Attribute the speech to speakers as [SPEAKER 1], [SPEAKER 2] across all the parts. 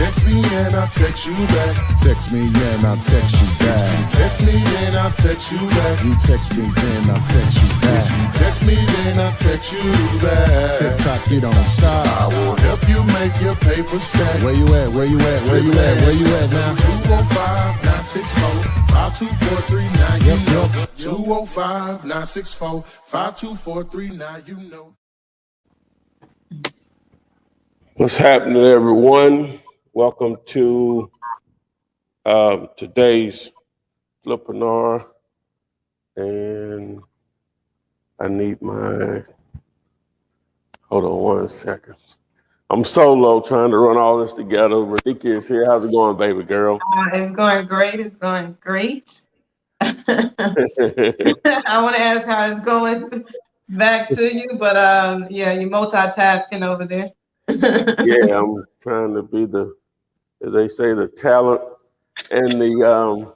[SPEAKER 1] Text me and I'll text you back. Text me and I'll text you back. Text me then I'll text you back. You text me then I'll text you back. You text me then I'll text you back. TikTok, you don't stop. I will help you make your paper stack. Where you at? Where you at? Where you at? Where you at now? 205-964-52439. You know. 205-964-52439. You know.
[SPEAKER 2] What's happening, everyone? Welcome to today's Flippinar, and I need my, hold on one second. I'm solo trying to run all this together. Radhika is here. How's it going, baby girl?
[SPEAKER 3] It's going great. It's going great. I want to ask how it's going back to you, but yeah, you're multitasking over there.
[SPEAKER 2] Yeah, I'm trying to be the, as they say, the talent and the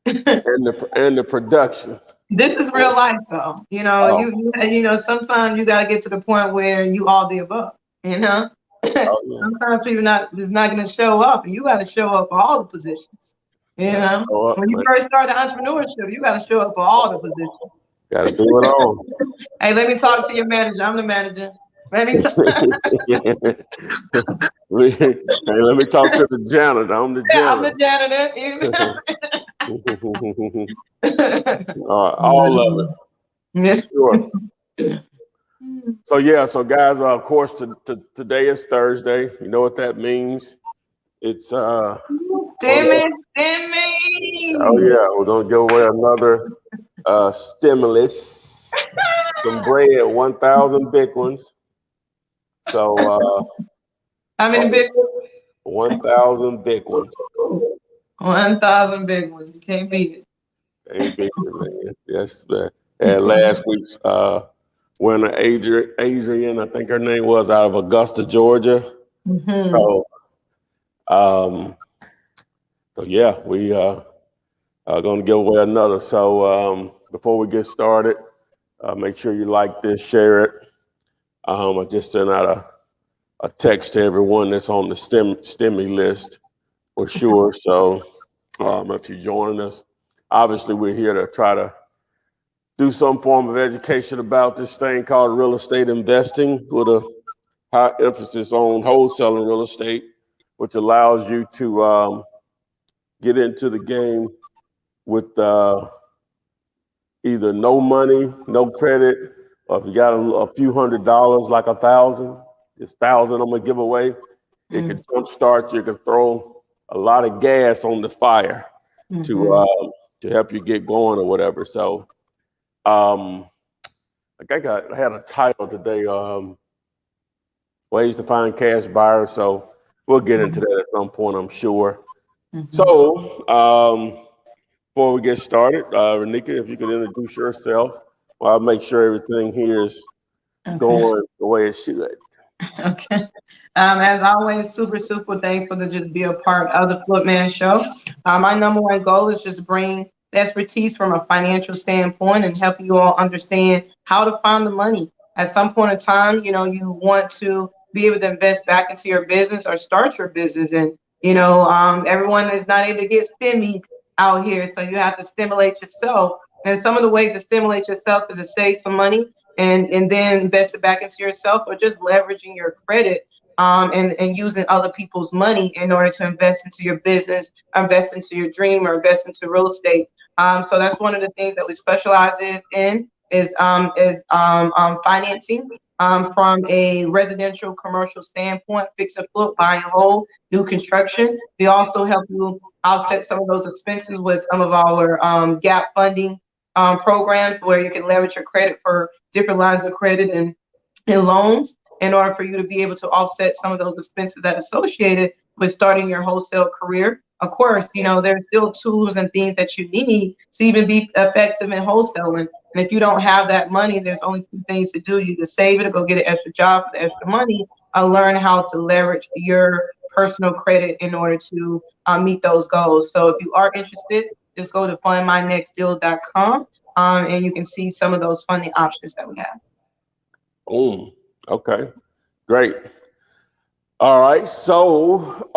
[SPEAKER 2] and the production.
[SPEAKER 3] This is real life, though. You know, you know, sometimes you got to get to the point where you all the above. You know, sometimes people is not going to show up, and you got to show up for all the positions. You know, when you first start the entrepreneurship, you got to show up for all the positions.
[SPEAKER 2] Got to do it all.
[SPEAKER 3] Hey, let me talk to your manager. I'm the manager. Let me talk.
[SPEAKER 2] Hey, let me talk to the janitor. I'm the janitor.
[SPEAKER 3] I'm the janitor.
[SPEAKER 2] All of it.
[SPEAKER 3] Yeah.
[SPEAKER 2] Sure. So yeah, so guys, of course, today is Thursday. You know what that means? It's
[SPEAKER 3] Stimmy.
[SPEAKER 2] Oh yeah, we're gonna give away another stimulus, some bread, 1,000 big ones. So
[SPEAKER 3] how many big ones?
[SPEAKER 2] 1,000 big ones.
[SPEAKER 3] 1,000 big ones. You can't beat it.
[SPEAKER 2] Can't beat it, man. Yes, man. And last week's winner, Adrian, I think her name was, out of Augusta, Georgia.
[SPEAKER 3] Mm-hmm.
[SPEAKER 2] So yeah, we are going to give away another. So before we get started, make sure you like this, share it. I just sent out a text to everyone that's on the STIMMY list for sure. So if you're joining us, obviously we're here to try to do some form of education about this thing called real estate investing, with a high emphasis on wholesaling real estate, which allows you to get into the game with either no money, no credit, or if you got a few $100s, like 1,000, it's 1,000 I'm gonna give away. It can jumpstart you, it can throw a lot of gas on the fire to help you get going or whatever. So I had a title today, ways to find cash buyers. So we'll get into that at some point, I'm sure. So before we get started, Renika, if you could introduce yourself, well, I'll make sure everything here is going the way it should.
[SPEAKER 3] Okay. As always, super thankful to just be a part of the Flipman show. My number one goal is just bring expertise from a financial standpoint and help you all understand how to find the money. At some point in time, you know, you want to be able to invest back into your business or start your business. And, you know, everyone is not able to get stimmy out here. So you have to stimulate yourself. And some of the ways to stimulate yourself is to save some money and then invest it back into yourself, or just leveraging your credit and using other people's money in order to invest into your business, invest into your dream, or invest into real estate. So that's one of the things that we specialize in is financing from a residential commercial standpoint, fix and flip, buy and hold, new construction. We also help you offset some of those expenses with some of our gap funding programs, where you can leverage your credit for different lines of credit and loans in order for you to be able to offset some of those expenses that are associated with starting your wholesale career. Of course, you know, there's still tools and things that you need to even be effective in wholesaling. And if you don't have that money, there's only two things to do. You can save it or go get an extra job for the extra money, or learn how to leverage your personal credit in order to meet those goals. So if you are interested, just go to fundmynextdeal.com and you can see some of those funding options that we have.
[SPEAKER 2] Okay, great. All right, so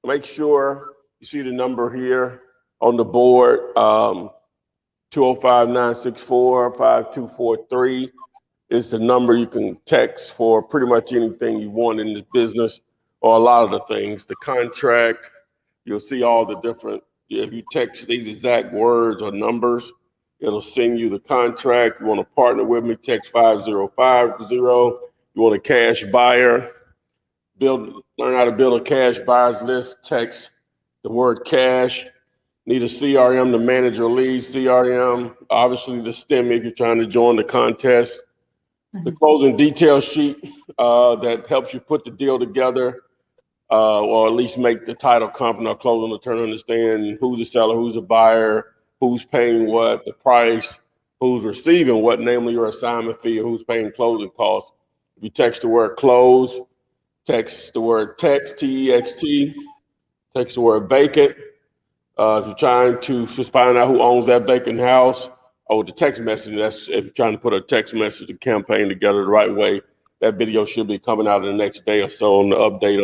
[SPEAKER 2] make sure you see the number here on the board. 205-964-5243 is the number you can text for pretty much anything you want in this business, or a lot of the things. The contract, you'll see all the different, if you text these exact words or numbers, it'll send you the contract. You want to partner with me, text 5050. You want a cash buyer, learn how to build a cash buyers list, text the word cash. Need a CRM to manage your leads, CRM, obviously the STIMMY if you're trying to join the contest. The closing detail sheet that helps you put the deal together, or at least make the title company or closing attorney understand who's the seller, who's the buyer, who's paying what, the price, who's receiving what, namely your assignment fee, who's paying closing costs. If you text the word close, text the word text, T-E-X-T, text the word vacant. If you're trying to just find out who owns that vacant house, or the text message, that's if you're trying to put a text message and campaign together the right way, that video should be coming out in the next day or so on the update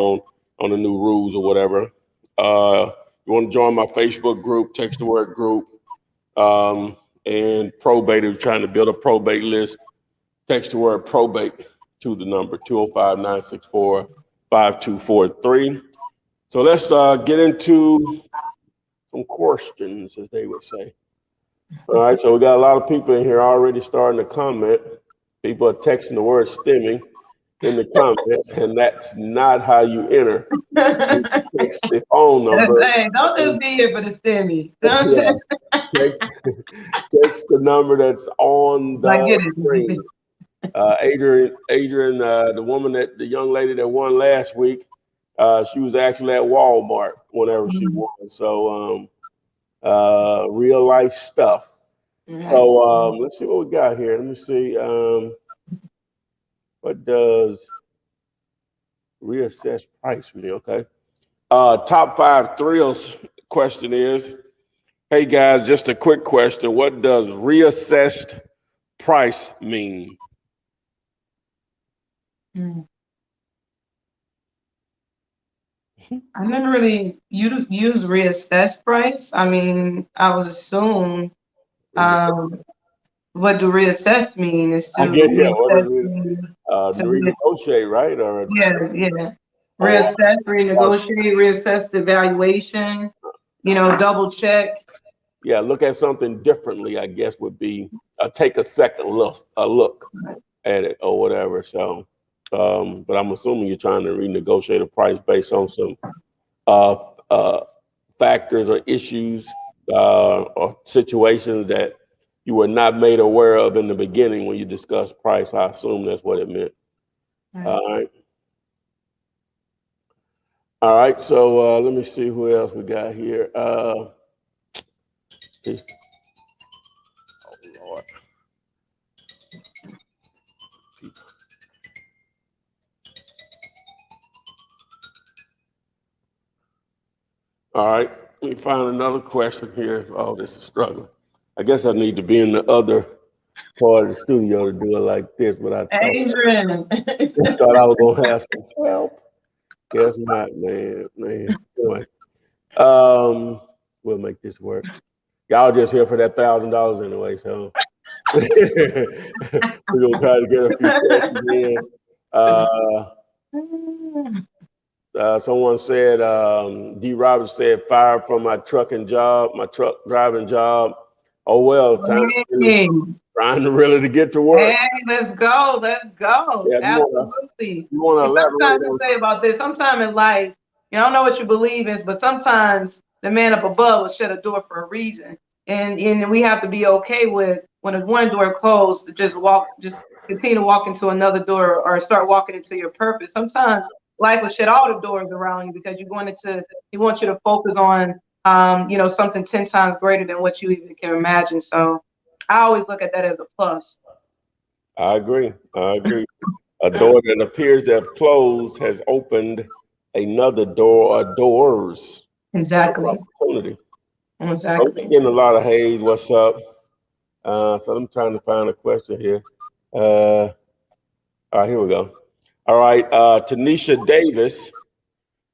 [SPEAKER 2] on the new rules or whatever. You want to join my Facebook group, text the word group. And probate, if you're trying to build a probate list, text the word probate to the number 205-964-5243. So let's get into some questions, as they would say. All right, so we got a lot of people in here already starting to comment. People are texting the word STIMMY in the comments, and that's not how you enter. You text the phone number.
[SPEAKER 3] Hey, don't just be here for the STIMMY.
[SPEAKER 2] Yeah. Text the number that's on the screen. Adrian, the young lady that won last week, she was actually at Walmart whenever she won. So real life stuff. So let's see what we got here. Let me see. What does reassess price mean? Okay. Top 5 thrills question is, hey guys, just a quick question. What does reassessed price mean?
[SPEAKER 3] I never really use reassess price. I mean, I would assume what do reassess mean is to
[SPEAKER 2] renegotiate, right? Or
[SPEAKER 3] yeah. Reassess, renegotiate, reassess the valuation, double check.
[SPEAKER 2] Yeah, look at something differently, I guess, would be take a second look at it or whatever. So but I'm assuming you're trying to renegotiate a price based on some factors or issues or situations that you were not made aware of in the beginning when you discussed price. I assume that's what it meant. All right. So let me see who else we got here. Oh, Lord. All right, let me find another question here. Oh, this is struggling. I guess I need to be in the other part of the studio to do it like this, but I
[SPEAKER 3] Adrian.
[SPEAKER 2] thought I was gonna have some help. Guess not, man. Anyway, we'll make this work. Y'all just here for that $1,000 anyway, so we're gonna try to get a few questions in. Someone said, D. Roberts said, fired from my truck driving job. Oh, well, trying to really get to work.
[SPEAKER 3] Hey, let's go. Yeah, absolutely. Sometimes to say about this, sometimes in life, you don't know what you believe in, but sometimes the man up above will shut a door for a reason. And we have to be okay with when one door closed, to just continue to walk into another door or start walking into your purpose. Sometimes life will shut all the doors around you because he wants you to focus on, something 10 times greater than what you even can imagine. So I always look at that as a plus.
[SPEAKER 2] I agree. A door that appears to have closed has opened another door or doors.
[SPEAKER 3] Exactly.
[SPEAKER 2] Opportunity.
[SPEAKER 3] Exactly.
[SPEAKER 2] I'm getting a lot of haze. What's up? So I'm trying to find a question here. All right, here we go. All right. Tanisha Davis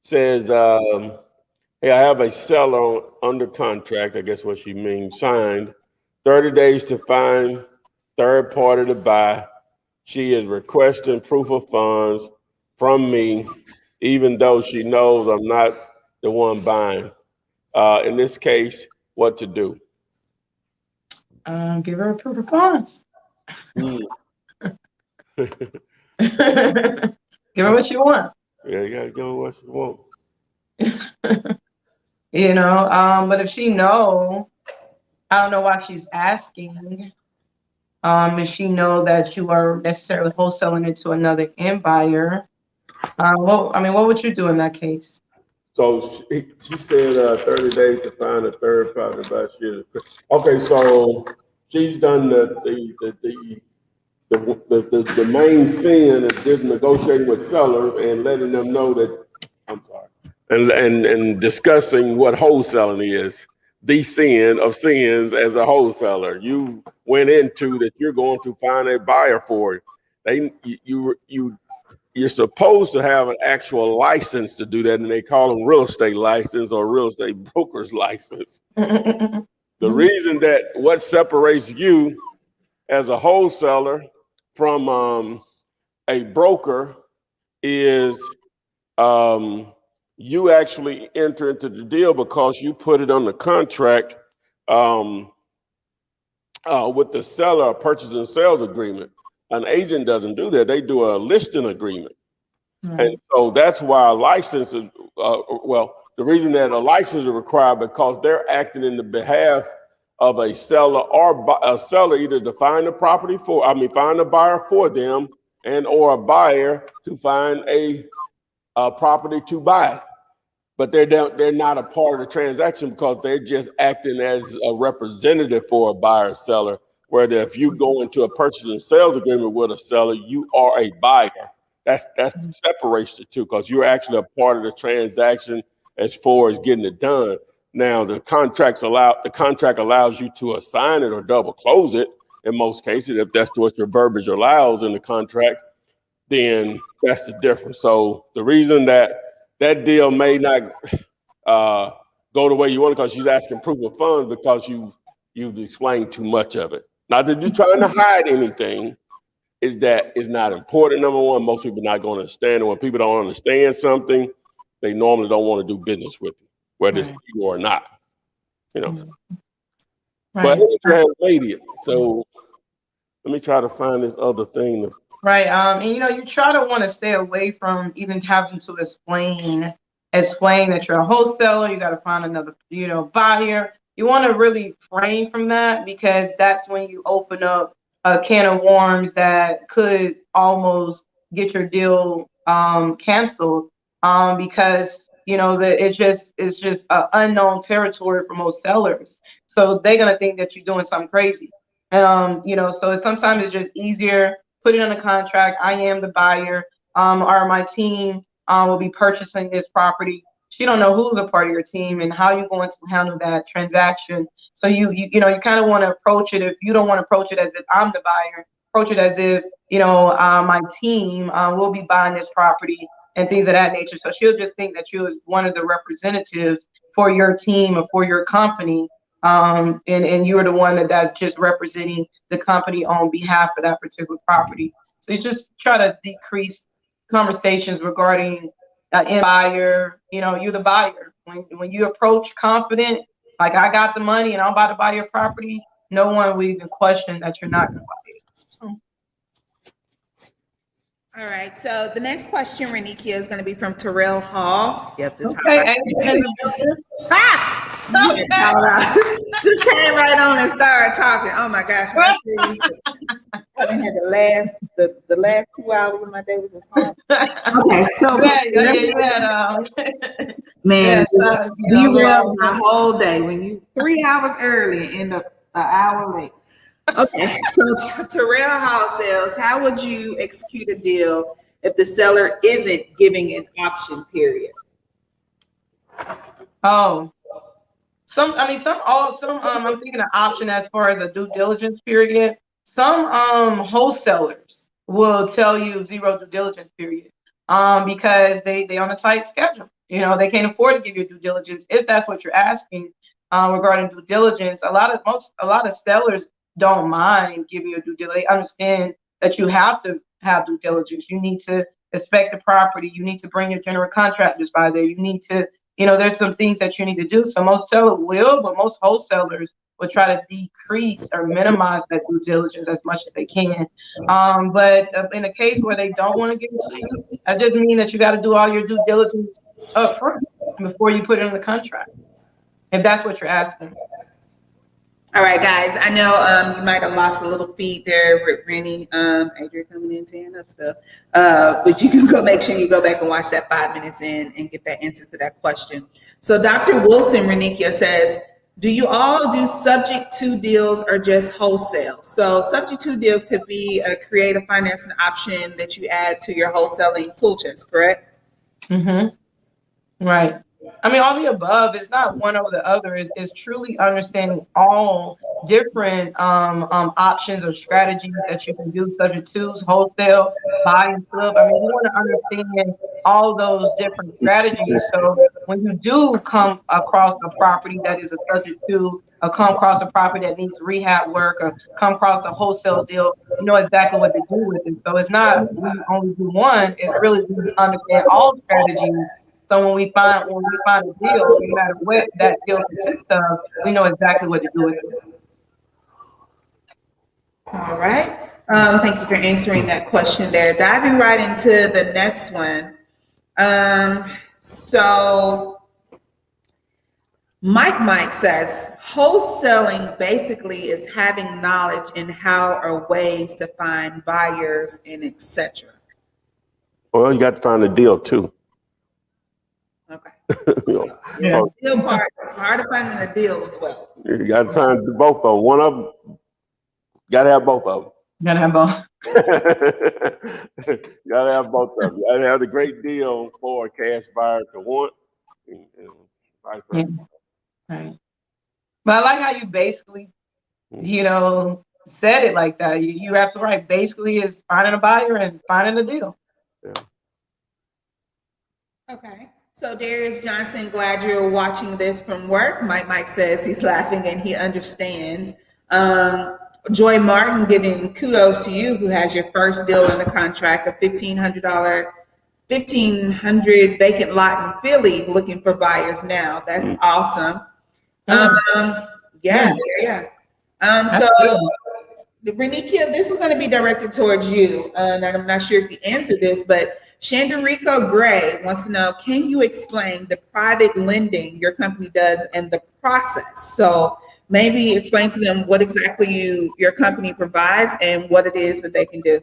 [SPEAKER 2] says, hey, I have a seller under contract. I guess what she means, signed. 30 days to find third party to buy. She is requesting proof of funds from me, even though she knows I'm not the one buying. In this case, what to do?
[SPEAKER 3] Give her a proof of funds.
[SPEAKER 2] Mm.
[SPEAKER 3] Give her what you want.
[SPEAKER 2] Yeah, you gotta go what you want.
[SPEAKER 3] You know, but if she know, I don't know why she's asking. If she know that you are necessarily wholesaling it to another end buyer, what would you do in that case?
[SPEAKER 2] So she said 30 days to find a third party to buy. Okay, so she's done the main sin is just negotiating with sellers and letting them know that, I'm sorry, and discussing what wholesaling is, the sin of sins as a wholesaler. You went into that you're going to find a buyer for it. You're supposed to have an actual license to do that, and they call them real estate license or real estate broker's license. The reason that what separates you as a wholesaler from a broker is you actually enter into the deal because you put it on the contract with the seller, a purchase and sales agreement. An agent doesn't do that. They do a listing agreement. And so that's why a license is, the reason that a license is required because they're acting in the behalf of a seller or a seller either to find a property find a buyer for them and or a buyer to find a property to buy. But they're not a part of the transaction because they're just acting as a representative for a buyer or seller. Where if you go into a purchase and sales agreement with a seller, you are a buyer. That separates the two because you're actually a part of the transaction as far as getting it done. Now the contract allows you to assign it or double close it in most cases. If that's what your verbiage allows in the contract, then that's the difference. So the reason that deal may not go the way you want it because she's asking proof of funds because you've explained too much of it. Not that you're trying to hide anything, is that it's not important. Number one, most people are not going to understand it. When people don't understand something, they normally don't want to do business with you, whether it's you or not. You know. But you have made it. So let me try to find this other thing.
[SPEAKER 3] Right. And you try to want to stay away from even having to explain that you're a wholesaler. You got to find another, buyer. You want to really refrain from that because that's when you open up a can of worms that could almost get your deal canceled because it's just unknown territory for most sellers. So they're gonna think that you're doing something crazy. So sometimes it's just easier. Put it on a contract. I am the buyer, or my team will be purchasing this property. She don't know who's a part of your team and how you're going to handle that transaction. So you kind of want to approach it. If you don't want to approach it as if I'm the buyer, approach it as if my team will be buying this property and things of that nature. So she'll just think that you're one of the representatives for your team or for your company. And you're the one that's just representing the company on behalf of that particular property. So you just try to decrease conversations regarding end buyer. You're the buyer. When you approach confident, like I got the money and I'm about to buy your property, no one will even question that you're not going to buy it.
[SPEAKER 4] All right. So the next question, Renikia, is going to be from Terrell Hall. Yep. This
[SPEAKER 3] okay.
[SPEAKER 4] Just came right on and started talking. Oh my gosh! I had the last 2 hours of my day was just hard. Okay, so man, derailed my whole day. When you 3 hours early and end up an hour late. Okay, so Terrell Hall says, how would you execute a deal if the seller isn't giving an option period?
[SPEAKER 3] Oh. I'm thinking an option as far as a due diligence period. Some wholesalers will tell you 0 due diligence period, because they on a tight schedule. You know, they can't afford to give you due diligence if that's what you're asking. Regarding due diligence, a lot of sellers don't mind giving you due diligence. They understand that you have to have due diligence. You need to inspect the property. You need to bring your general contractors by there. You need to, you know, there's some things that you need to do. So most sellers will, but most wholesalers will try to decrease or minimize that due diligence as much as they can. But in a case where they don't want to give it to you, that doesn't mean that you got to do all your due diligence up front before you put it in the contract, if that's what you're asking.
[SPEAKER 4] All right, guys. I know you might have lost a little feed there with Rennie, Adrian coming in tearing up stuff. But you can go make sure you go back and watch that 5 minutes in and get that answer to that question. So Dr. Wilson Renikia says, do you all do subject to deals or just wholesale? So subject to deals could be a creative financing option that you add to your wholesaling tool chest, correct?
[SPEAKER 3] Right. I mean, all the above. It's not one over the other. It's truly understanding all different options or strategies that you can do, subject to wholesale, buy and flip. I mean, you want to understand all those different strategies. So when you do come across a property that is a subject to, or come across a property that needs rehab work, or come across a wholesale deal, you know exactly what to do with it. So it's not we only do one. It's really we understand all strategies. So when we find a deal, no matter what that deal consists of, we know exactly what to do with it.
[SPEAKER 4] All right. Thank you for answering that question there. Diving right into the next one. So Mike says, wholesaling basically is having knowledge in how or ways to find buyers and etc.
[SPEAKER 2] Well, you got to find a deal too.
[SPEAKER 4] Okay.
[SPEAKER 3] Yeah.
[SPEAKER 4] Deal part of finding a deal as well.
[SPEAKER 2] You got to find both of them. One of them, got to have both of them.
[SPEAKER 3] Gotta have both.
[SPEAKER 2] Got to have both of them. Got to have the great deal for a cash buyer to want. And vice versa.
[SPEAKER 3] Right. But I like how you basically, you know, said it like that. You're absolutely right. Basically, is finding a buyer and finding a deal.
[SPEAKER 2] Yeah.
[SPEAKER 4] Okay. So Darius Johnson, glad you're watching this from work. Mike says he's laughing and he understands. Joy Martin giving kudos to you, who has your first deal in the contract, a $1,500 vacant lot in Philly, looking for buyers now. That's awesome. Yeah. So Renikia, this is going to be directed towards you, and I'm not sure if you answered this, but Shanderico Gray wants to know, can you explain the private lending your company does and the process? So maybe explain to them what exactly your company provides and what it is that they can do.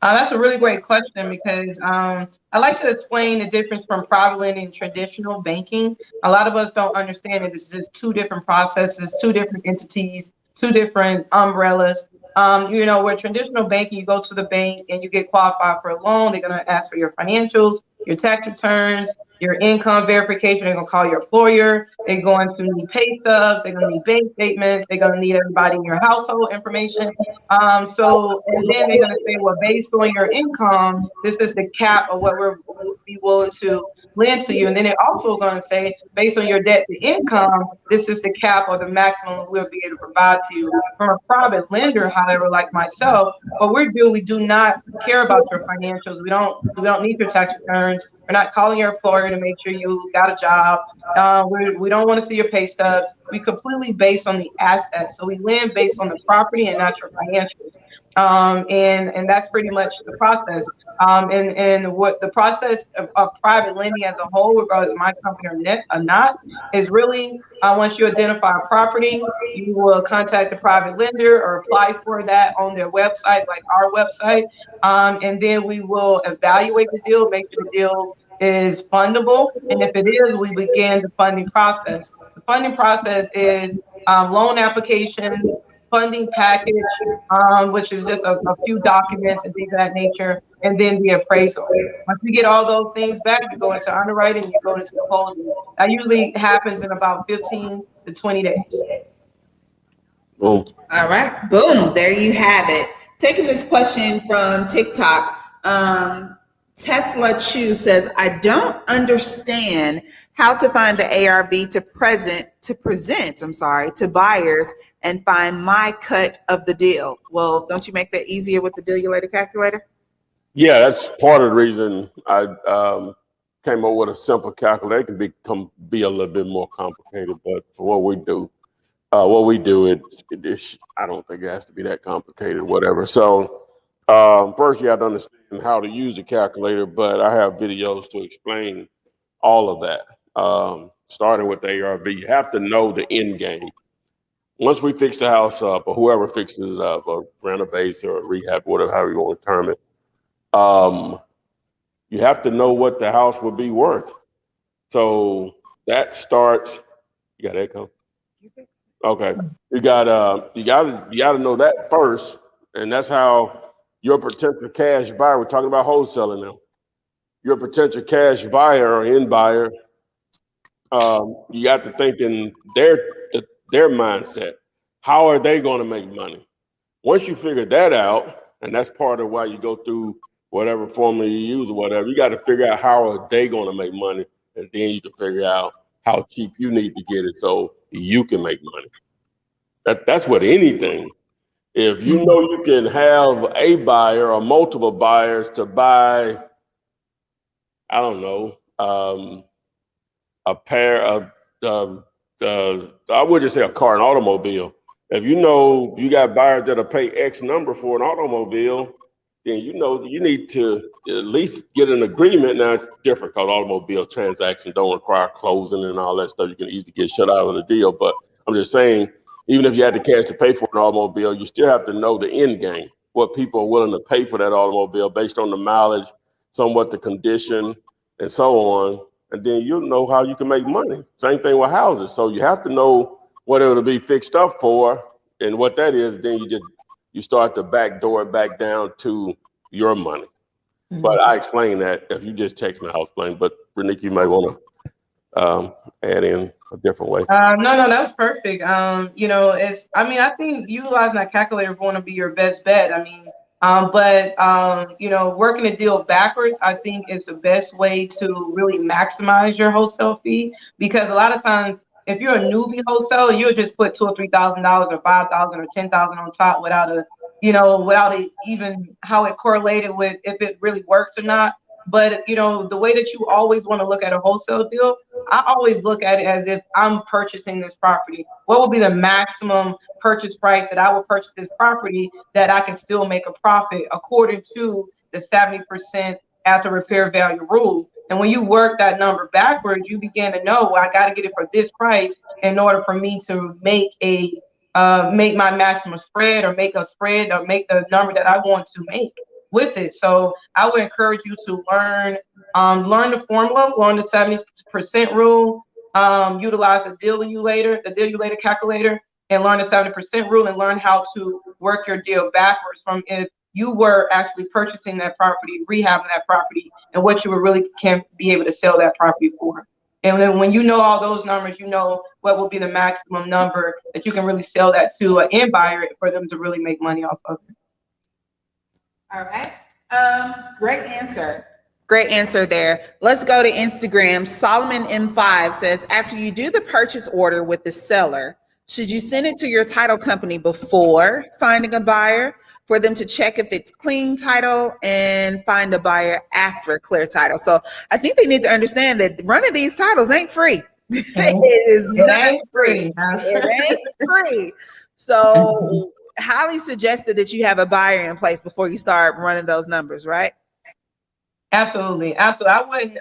[SPEAKER 3] That's a really great question, because I like to explain the difference from private lending and traditional banking. A lot of us don't understand that it's just two different processes, two different entities, two different umbrellas. You know, where traditional banking, you go to the bank and you get qualified for a loan. They're going to ask for your financials, your tax returns, your income verification. They're going to call your employer. They're going to need pay stubs. They're going to need bank statements. They're going to need everybody in your household information. And then they're going to say, well, based on your income, this is the cap of what we're be willing to lend to you. And then they're also going to say, based on your debt to income, this is the cap or the maximum we'll be able to provide to you. From a private lender, however, like myself, what we do not care about your financials. We don't need your tax returns. We're not calling your employer to make sure you got a job. We don't want to see your pay stubs. We completely based on the assets. So we lend based on the property and not your financials. And that's pretty much the process. And what the process of private lending as a whole, regardless of my company or not, is really once you identify a property, you will contact the private lender or apply for that on their website, like our website. And then we will evaluate the deal, make sure the deal is fundable. And if it is, we begin the funding process. The funding process is loan applications, funding package, which is just a few documents and things of that nature, and then the appraisal. Once you get all those things back, you go into underwriting, you go into closing. That usually happens in about 15 to 20 days.
[SPEAKER 2] Boom.
[SPEAKER 4] All right, boom, there you have it. Taking this question from TikTok, Tesla Chu says, I don't understand how to find the ARV to present to buyers and find my cut of the deal. Well, don't you make that easier with the Dilulator calculator?
[SPEAKER 2] Yeah, that's part of the reason I came up with a simple calculator. It can be a little bit more complicated, but for what we do, I don't think it has to be that complicated, whatever. So first you have to understand how to use the calculator, but I have videos to explain all of that. Starting with the ARV, you have to know the end game. Once we fix the house up, or whoever fixes it up, or renovates or rehab, whatever, however you want to term it, you have to know what the house would be worth. So that starts. You got echo? Okay, you gotta know that first, and that's how your potential cash buyer. We're talking about wholesaling now. Your potential cash buyer or end buyer, you got to think in their mindset. How are they going to make money? Once you figure that out, and that's part of why you go through whatever formula you use or whatever, you got to figure out how are they going to make money, and then you can figure out how cheap you need to get it so you can make money. That's with anything. If you know you can have a buyer or multiple buyers to buy, I don't know, a pair of, I would just say a car, an automobile. If you know you got buyers that'll pay X number for an automobile, then you know you need to at least get an agreement. Now it's different because automobile transactions don't require closing and all that stuff. You can easily get shut out of the deal. But I'm just saying, even if you had the cash to pay for an automobile, you still have to know the end game, what people are willing to pay for that automobile based on the mileage, somewhat the condition, and so on. And then you'll know how you can make money. Same thing with houses. So you have to know what it'll be fixed up for and what that is. Then you start to backdoor it back down to your money. Mm-hmm. But I explain that if you just text me, I'll explain. But Renika, you might want to add in a different way.
[SPEAKER 3] No, that was perfect. I think utilizing that calculator is going to be your best bet. Working a deal backwards, I think is the best way to really maximize your wholesale fee, because a lot of times if you're a newbie wholesaler, you'll just put $2,000 or $3,000 or $5,000 or $10,000 on top without it even how it correlated with if it really works or not. But the way that you always want to look at a wholesale deal, I always look at it as if I'm purchasing this property. What will be the maximum purchase price that I will purchase this property that I can still make a profit according to the 70% after repair value rule? And when you work that number backwards, you begin to know, well, I got to get it for this price in order for me to make my maximum spread, or make a spread, or make the number that I want to make with it. So I would encourage you to learn the formula, learn the 70% rule, utilize the Dilulator calculator, and learn the 70% rule, and learn how to work your deal backwards from if you were actually purchasing that property, rehabbing that property, and what you would really can be able to sell that property for. And then when you know all those numbers, you know what will be the maximum number that you can really sell that to an end buyer for them to really make money off of it.
[SPEAKER 4] All right. Great answer. Great answer there. Let's go to Instagram. Solomon M5 says, after you do the purchase order with the seller, should you send it to your title company before finding a buyer for them to check if it's clean title and find a buyer after clear title? So I think they need to understand that running these titles ain't free. It is not free. It ain't free. So highly suggested that you have a buyer in place before you start running those numbers, right?
[SPEAKER 3] Absolutely. I wouldn't,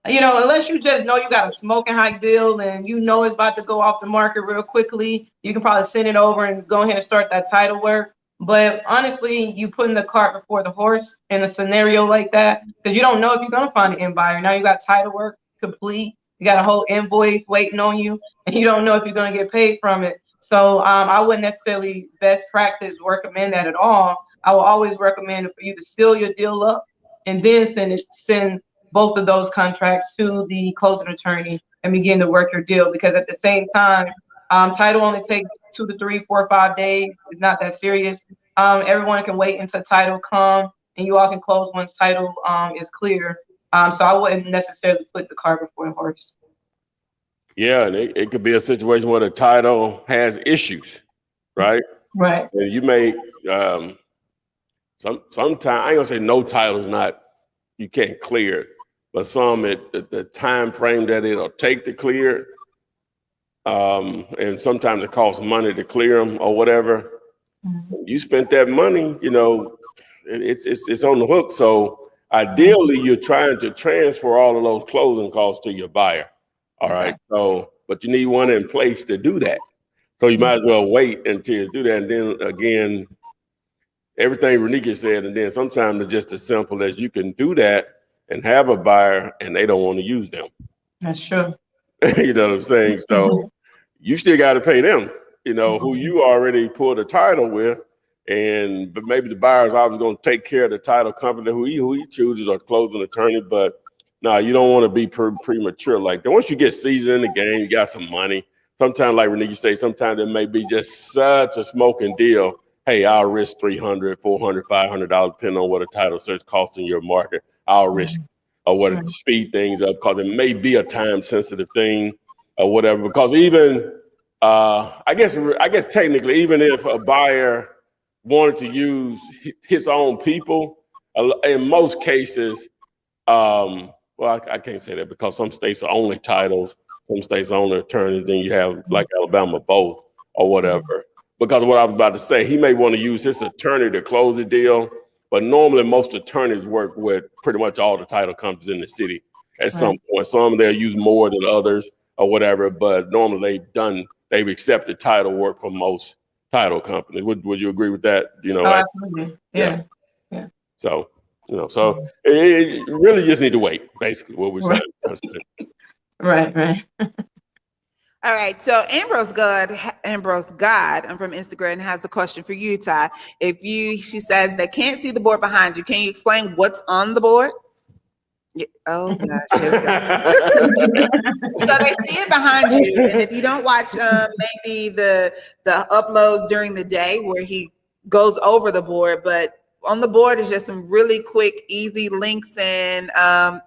[SPEAKER 3] unless you just know you got a smoking hot deal and you know it's about to go off the market real quickly, you can probably send it over and go ahead and start that title work. But honestly, you putting the cart before the horse in a scenario like that, because you don't know if you're going to find an end buyer. Now you got title work complete, you got a whole invoice waiting on you, and you don't know if you're going to get paid from it. So I wouldn't necessarily best practice recommend that at all. I will always recommend for you to seal your deal up and then send both of those contracts to the closing attorney and begin to work your deal. Because at the same time, title only takes 2 to 3, 4, 5 days. It's not that serious. everyone can wait until title come, and you all can close once title is clear. So I wouldn't necessarily put the cart before the horse.
[SPEAKER 2] Yeah, and it could be a situation where the title has issues, right?
[SPEAKER 3] Right.
[SPEAKER 2] And you may sometimes, I ain't gonna say no title's not, you can't clear it, but some the time frame that it'll take to clear it, and sometimes it costs money to clear them or whatever. You spent that money, you know, it's on the hook. So ideally, you're trying to transfer all of those closing costs to your buyer. All right. So, but you need one in place to do that. So you might as well wait until you do that. And then again, everything Renika said, and then sometimes it's just as simple as you can do that and have a buyer and they don't want to use them.
[SPEAKER 3] That's true.
[SPEAKER 2] You know what I'm saying? So you still got to pay them, you know, who you already pulled a title with. But maybe the buyer's always going to take care of the title company who he chooses or closing attorney. But no, you don't want to be premature like that. Once you get seasoned in the game, you got some money. Sometimes, like Renika say, sometimes it may be just such a smoking deal. Hey, I'll risk $300, $400, $500, depending on what a title search costs in your market. I'll risk or what to speed things up because it may be a time sensitive thing or whatever. Because even I guess technically, even if a buyer wanted to use his own people, in most cases, well, I can't say that because some states are only titles, some states are only attorneys. Then you have like Alabama both or whatever. Because what I was about to say, he may want to use his attorney to close the deal, but normally most attorneys work with pretty much all the title companies in the city at some point. Some they'll use more than others or whatever, but normally they've accepted title work from most title companies. Would you agree with that? You know,
[SPEAKER 3] absolutely. Yeah.
[SPEAKER 2] So, you know, it really just need to wait, basically, what we're saying.
[SPEAKER 3] Right.
[SPEAKER 4] All right. So Ambrose God, I'm from Instagram, has a question for you, Ty. She says they can't see the board behind you. Can you explain what's on the board? Yeah. Oh gosh. So they see it behind you, and if you don't watch maybe the uploads during the day where he goes over the board, but on the board is just some really quick, easy links and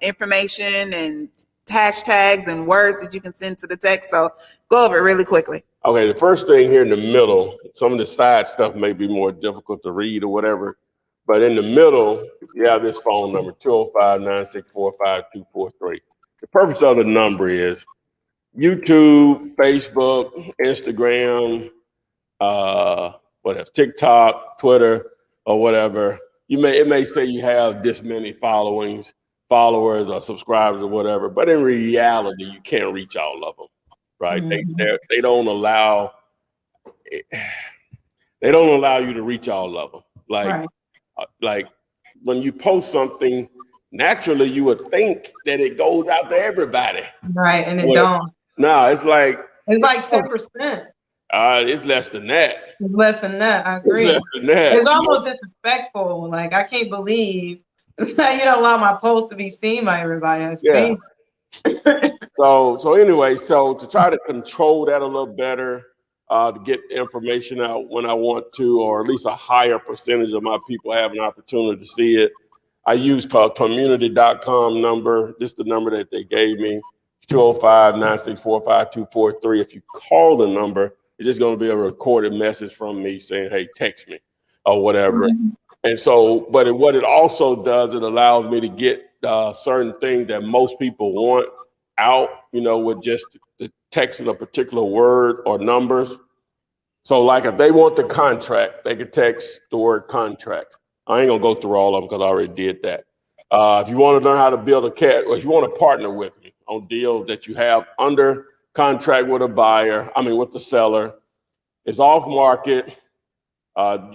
[SPEAKER 4] information and hashtags and words that you can send to the text. So go over it really quickly.
[SPEAKER 2] Okay, the first thing here in the middle, some of the side stuff may be more difficult to read or whatever, but in the middle, you have this phone number, 205-964-5243. The purpose of the number is YouTube, Facebook, Instagram, what else, TikTok, Twitter, or whatever. It may say you have this many followers or subscribers or whatever, but in reality, you can't reach all of them, right? They don't allow you to reach all of them. Like when you post something, naturally you would think that it goes out to everybody,
[SPEAKER 3] right? And it don't.
[SPEAKER 2] No, it's like
[SPEAKER 3] 10%.
[SPEAKER 2] It's less than that.
[SPEAKER 3] It's less than that. I agree.
[SPEAKER 2] It's less than that.
[SPEAKER 3] It's almost disrespectful. Like I can't believe you don't allow my post to be seen by everybody. That's crazy.
[SPEAKER 2] So anyway, to try to control that a little better, to get information out when I want to, or at least a higher percentage of my people have an opportunity to see it, I use community.com number. This is the number that they gave me, 205-964-5243. If you call the number, it's just going to be a recorded message from me saying, hey, text me or whatever. And so, but what it also does, it allows me to get certain things that most people want out, with just the texting a particular word or numbers. So like if they want the contract, they could text the word contract. I ain't gonna go through all of them because I already did that. If you want to learn how to build a cat, or if you want to partner with me on deals that you have under contract with with the seller, it's off market,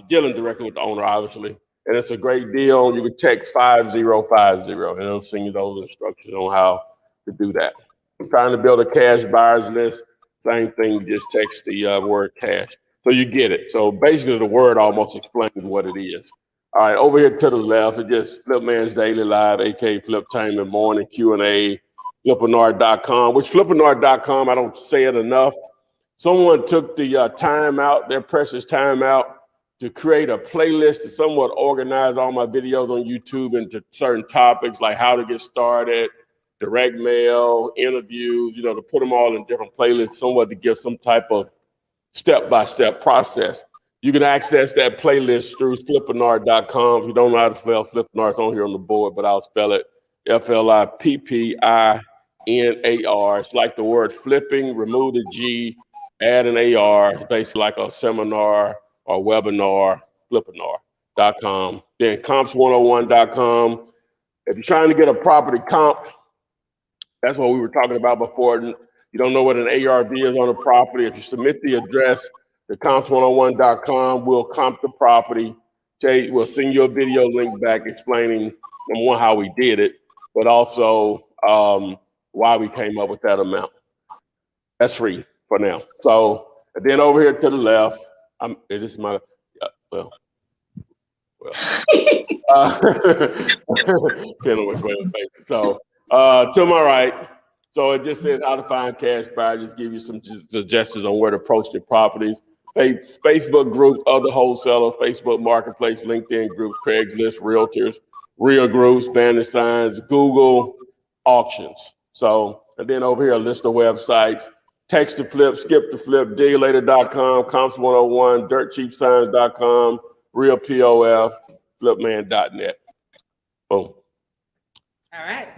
[SPEAKER 2] dealing directly with the owner, obviously. And it's a great deal. You can text 5050 and it'll send you those instructions on how to do that. I'm trying to build a cash buyers list. Same thing, you just text the word cash. So you get it. So basically the word almost explains what it is. All right, over here to the left, it's just Flipman's Daily Live, aka Flip Time in Morning, Q&A, Flippinar.com, which Flippinar.com, I don't say it enough. Someone took the time out, their precious time out, to create a playlist to somewhat organize all my videos on YouTube into certain topics, like how to get started, direct mail, interviews, to put them all in different playlists, somewhat to give some type of step-by-step process. You can access that playlist through Flippinar.com. If you don't know how to spell Flippinar, it's on here on the board, but I'll spell it Flippinar. It's like the word flipping, remove the G, add an AR. It's basically like a seminar or webinar, Flippinar.com. Then comps101.com. If you're trying to get a property comp, that's what we were talking about before. You don't know what an ARV is on a property. If you submit the address to comps101.com, we'll comp the property. We'll send you a video link back explaining, number one, how we did it, but also why we came up with that amount. That's free for now. So, and then over here to the left, this is my, can't always wait on face. So, to my right, so it just says how to find cash buyers, just give you some suggestions on where to approach your properties. Facebook groups, other wholesalers, Facebook Marketplace, LinkedIn groups, Craigslist, Realtors, Real Groups, banner signs, Google, auctions. So, and then over here, a list of websites, Text to Flip, Skip to Flip, Diligulator.com, Comps101, DirtCheapSigns.com, Real POF, Flipman.net. Boom.
[SPEAKER 4] All right,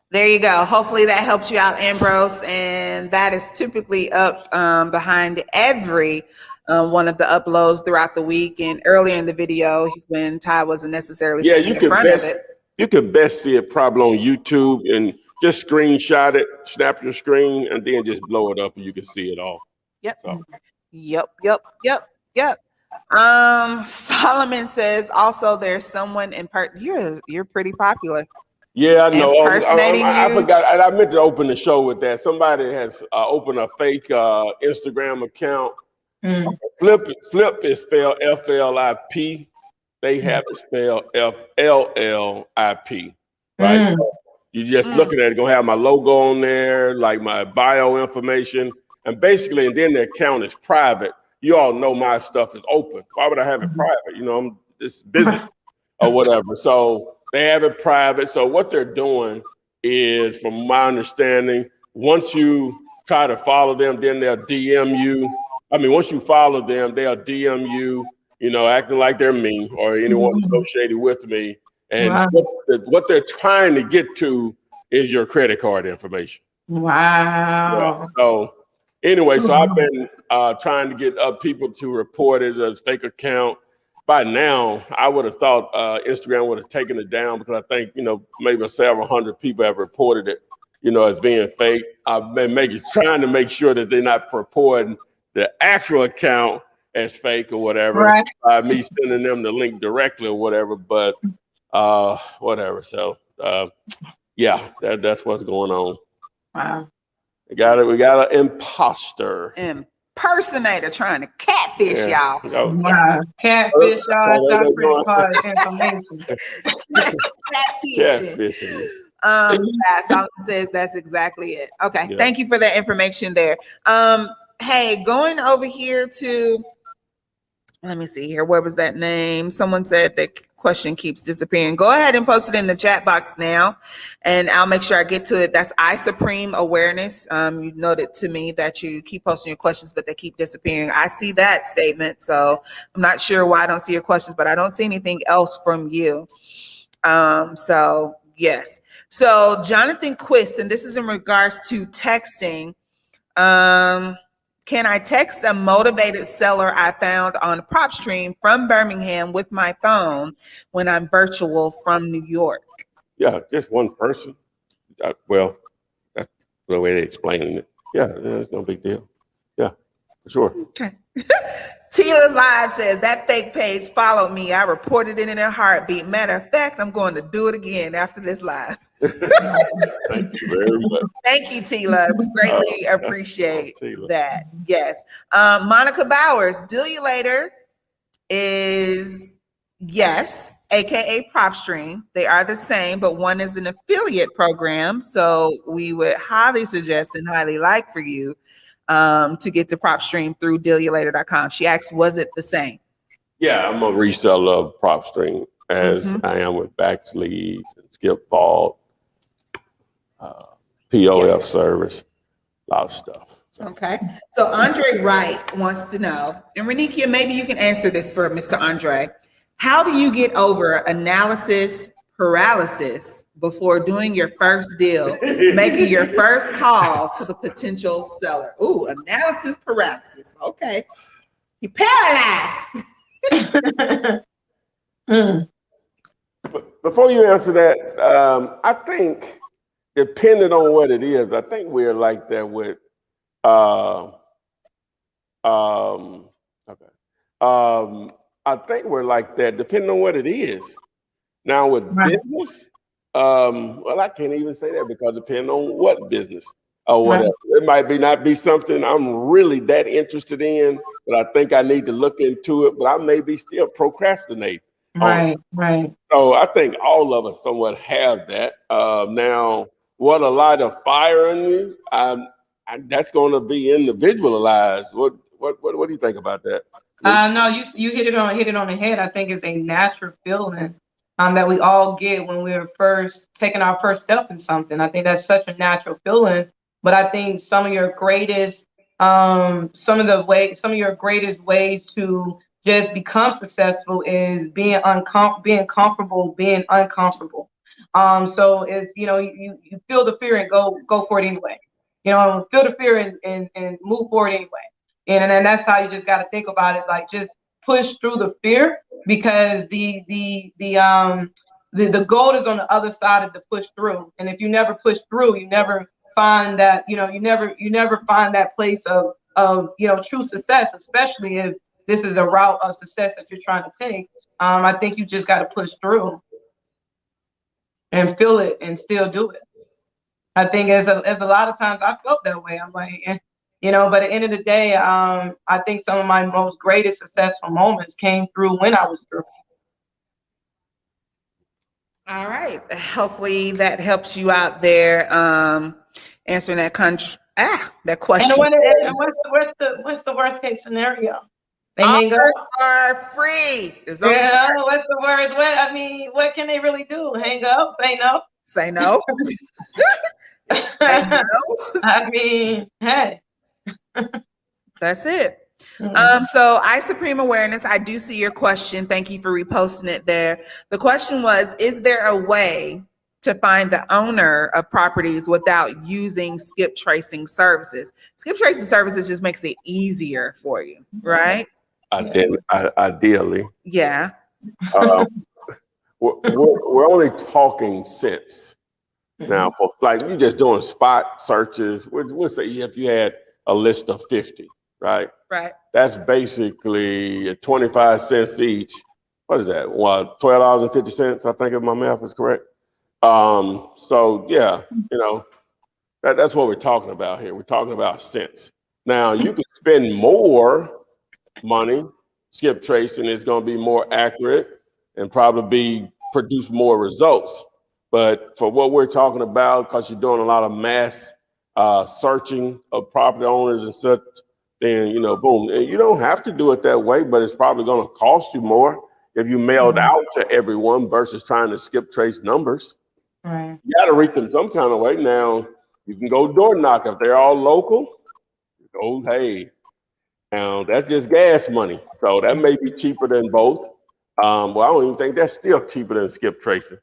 [SPEAKER 4] there you go. Hopefully that helps you out, Ambrose. And that is typically up behind every one of the uploads throughout the week. And earlier in the video, when Ty wasn't necessarily in front of it.
[SPEAKER 2] You can best see it probably on YouTube and just screenshot it, snap your screen, and then just blow it up and you can see it all.
[SPEAKER 4] Yep.
[SPEAKER 2] So.
[SPEAKER 4] Yep. Solomon says also there's someone in person. You're pretty popular.
[SPEAKER 2] Yeah, I know.
[SPEAKER 4] Impersonating
[SPEAKER 2] I
[SPEAKER 4] you.
[SPEAKER 2] forgot. I meant to open the show with that. Somebody has opened a fake Instagram account. Flip is spelled F-L-I-P. They have it spelled F-L-L-I-P. Right? You just looking at it, gonna have my logo on there, like my bio information, and basically, and then the account is private. You all know my stuff is open. Why would I have it private? It's busy or whatever. So they have it private. So what they're doing is, from my understanding, once you try to follow them, then they'll DM you. I mean, once you follow them, they'll DM you, acting like they're me or anyone associated with me. And what they're trying to get to is your credit card information.
[SPEAKER 3] Wow.
[SPEAKER 2] Yeah. So anyway, so I've been trying to get people to report as a fake account. By now, I would have thought Instagram would have taken it down because I think, maybe several hundred people have reported it, as being fake. I've been trying to make sure that they're not reporting the actual account as fake or whatever. Right. Me sending them the link directly or whatever, but whatever. So yeah, that's what's going on.
[SPEAKER 3] Wow.
[SPEAKER 2] We got an imposter.
[SPEAKER 4] Impersonator trying to catfish y'all.
[SPEAKER 3] Wow. Catfish y'all. That's pretty hard information.
[SPEAKER 2] Catfishing.
[SPEAKER 4] Solomon says that's exactly it. Okay. Yeah. Thank you for that information there. Hey, going over here to, let me see here. Where was that name? Someone said the question keeps disappearing. Go ahead and post it in the chat box now, and I'll make sure I get to it. That's Supreme Awareness. You noted to me that you keep posting your questions, but they keep disappearing. I see that statement, so I'm not sure why I don't see your questions, but I don't see anything else from you. So yes. So Jonathan Quist, and this is in regards to texting. Can I text a motivated seller I found on PropStream from Birmingham with my phone when I'm virtual from New York?
[SPEAKER 2] Yeah, just one person. Well, that's the way they're explaining it. Yeah, it's no big deal. Yeah, for sure.
[SPEAKER 4] Okay. Tila's Live says that fake page followed me. I reported it in a heartbeat. Matter of fact, I'm going to do it again after this live.
[SPEAKER 2] Thank you very much.
[SPEAKER 4] Thank you, Tila. We greatly appreciate that. Yes. Monica Bowers, Deal You Later is yes, aka PropStream. They are the same, but one is an affiliate program. So we would highly suggest and highly like for you to get to PropStream through dealyoulater.com. She asked, was it the same?
[SPEAKER 2] Yeah, I'm a reseller of PropStream as I am with Bax Leads and Skip Vault, POF service, a lot of stuff. So.
[SPEAKER 4] Okay. So Andre Wright wants to know, and Renikia, maybe you can answer this for Mr. Andre. How do you get over analysis paralysis before doing your first deal, making your first call to the potential seller? Ooh, analysis paralysis. Okay. You paralyzed.
[SPEAKER 2] Before you answer that, I think depending on what it is, I think we're like that with I think we're like that depending on what it is. Now with business, well, I can't even say that because depending on what business or whatever, it might not be something I'm really that interested in, but I think I need to look into it, but I may be still procrastinate.
[SPEAKER 3] Right.
[SPEAKER 2] So I think all of us somewhat have that. Now, what a light of fire in you, that's going to be individualized. What do you think about that?
[SPEAKER 3] No, you hit it on the head. I think it's a natural feeling that we all get when we're first taking our first step in something. I think that's such a natural feeling. But I think some of your greatest ways to just become successful is being comfortable, being uncomfortable. So it's, you feel the fear and go for it anyway. Feel the fear and move forward anyway. And then that's how you just got to think about it. Like, just push through the fear, because the goal is on the other side of the push through. And if you never push through, you never find that, you never find that place of true success, especially if this is a route of success that you're trying to take. I think you just got to push through and feel it and still do it. I think as a lot of times I felt that way. I'm like, but at the end of the day, I think some of my most greatest successful moments came through when I was through.
[SPEAKER 4] All right. Hopefully that helps you out there, answering that question.
[SPEAKER 3] And what's the worst case scenario? They hang up.
[SPEAKER 4] Are free.
[SPEAKER 3] What's the worst? What can they really do? Hang up? Say no?
[SPEAKER 4] Say no. Say no.
[SPEAKER 3] Hey.
[SPEAKER 4] That's it. So Supreme Awareness, I do see your question. Thank you for reposting it there. The question was, is there a way to find the owner of properties without using skip tracing services? Skip tracing services just makes it easier for you, right?
[SPEAKER 2] Ideally.
[SPEAKER 4] Yeah.
[SPEAKER 2] We're only talking cents. Now, for like you just doing spot searches, we'll say if you had a list of 50, right?
[SPEAKER 4] Right.
[SPEAKER 2] That's basically 25 cents each. What is that? What, $12.50? I think if my math is correct. So yeah, that's what we're talking about here. We're talking about cents. Now you can spend more money. Skip tracing is going to be more accurate and probably produce more results. But for what we're talking about, because you're doing a lot of mass searching of property owners and such, then, boom. And you don't have to do it that way, but it's probably going to cost you more if you mailed out to everyone versus trying to skip trace numbers.
[SPEAKER 3] Right.
[SPEAKER 2] You got to reach them some kind of way. Now, you can go door knock if they're all local. Go, hey, now that's just gas money. So that may be cheaper than both. Well, I don't even think that's still cheaper than skip tracing.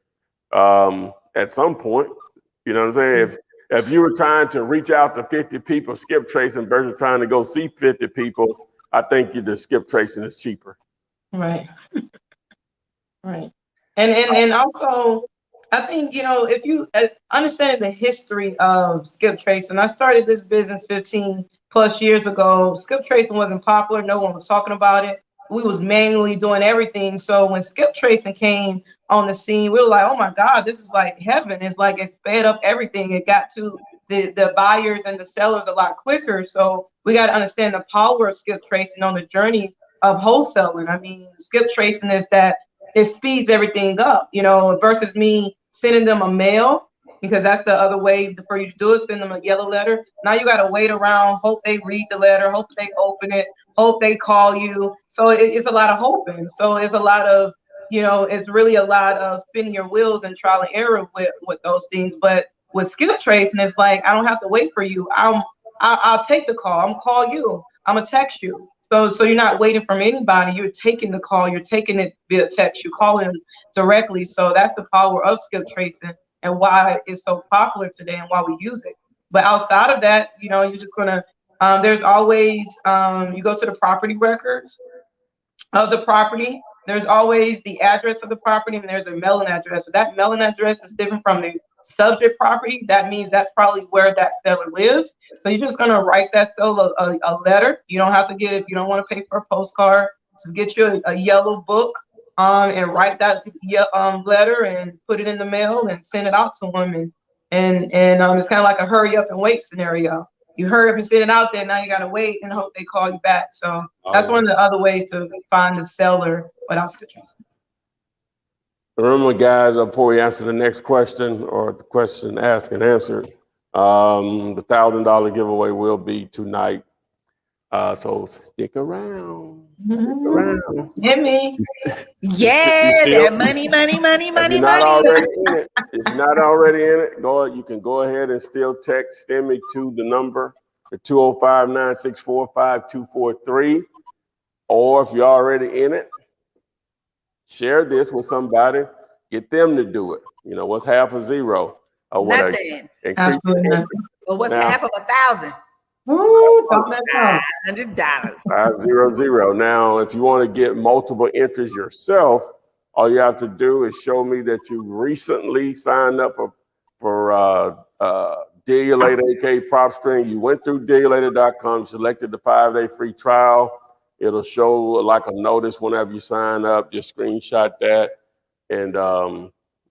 [SPEAKER 2] At some point, you know what I'm saying? If you were trying to reach out to 50 people, skip tracing versus trying to go see 50 people, I think the skip tracing is cheaper.
[SPEAKER 3] Right. Right. And also, I think, if you understand the history of skip tracing, I started this business 15 plus years ago. Skip tracing wasn't popular. No one was talking about it. We was manually doing everything. So when skip tracing came on the scene, we were like, oh my God, this is like heaven. It's like it sped up everything. It got to the buyers and the sellers a lot quicker. So we got to understand the power of skip tracing on the journey of wholesaling. Skip tracing is that it speeds everything up, versus me sending them a mail, because that's the other way for you to do it. Send them a yellow letter. Now you got to wait around, hope they read the letter, hope they open it, hope they call you. So it's a lot of hoping. So it's a lot of, it's really a lot of spinning your wheels and trial and error with those things. But with skill tracing, it's like, I don't have to wait for you. I'll take the call. I'm gonna call you. I'm gonna text you. So you're not waiting from anybody. You're taking the call. You're taking it via text. You're calling them directly. So that's the power of skill tracing and why it's so popular today and why we use it. But outside of that, you're just gonna. There's always you go to the property records of the property. There's always the address of the property, and there's a mailing address. So that mailing address is different from the subject property. That means that's probably where that seller lives. So you're just gonna write that seller a letter. You don't have to get, if you don't want to pay for a postcard, just get you a yellow book and write that letter and put it in the mail and send it out to them. And it's kind of like a hurry up and wait scenario. You hurry up and send it out there. Now you got to wait and hope they call you back. So that's one of the other ways to find the seller without skill tracing.
[SPEAKER 2] Remember, guys, before we answer the next question or the question asked and answered, the $1,000 giveaway will be tonight. So stick around. Stick around.
[SPEAKER 3] Hit me.
[SPEAKER 4] Yeah, that money.
[SPEAKER 2] If you're not already in it, you can go ahead and still text STIMMY to the number, the 205-964-5243. Or if you're already in it, share this with somebody, get them to do it. What's half of zero? Or what?
[SPEAKER 4] Nothing.
[SPEAKER 2] Well,
[SPEAKER 4] what's half of 1,000?
[SPEAKER 3] $500.
[SPEAKER 2] 500. Now, if you want to get multiple entries yourself, all you have to do is show me that you recently signed up for Dealulator, aka PropStream. You went through Dealulator.com, selected the 5-day free trial. It'll show like a notice whenever you sign up. Just screenshot that, and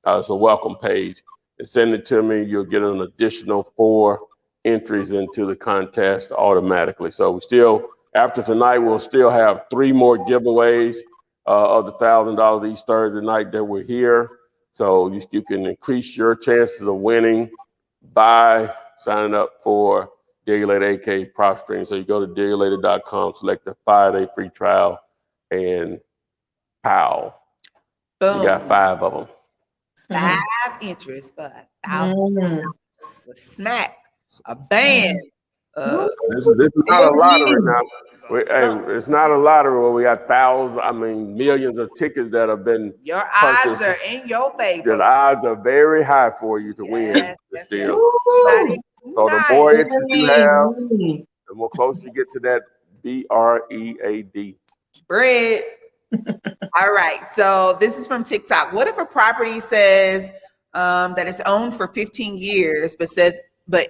[SPEAKER 2] it's a welcome page. And send it to me. You'll get an additional 4 entries into the contest automatically. So we still, after tonight, we'll still have 3 more giveaways of the $1,000 each Thursday night that we're here. So you can increase your chances of winning by signing up for Dealulator, aka PropStream. So you go to Dealulator.com, select the 5-day free trial, and pow.
[SPEAKER 4] Boom.
[SPEAKER 2] You got 5 of them.
[SPEAKER 4] 5 entries for $1,000. A smack, a band.
[SPEAKER 2] This is not a lottery now. It's not a lottery where we got millions of tickets that have been
[SPEAKER 4] Your
[SPEAKER 2] purchased.
[SPEAKER 4] odds are in your favor.
[SPEAKER 2] The odds are very high for you to win. Still. So the more entries you have, the more closer you get to that BREAD.
[SPEAKER 4] Bread. All right. So this is from TikTok. What if a property says that it's owned for 15 years, but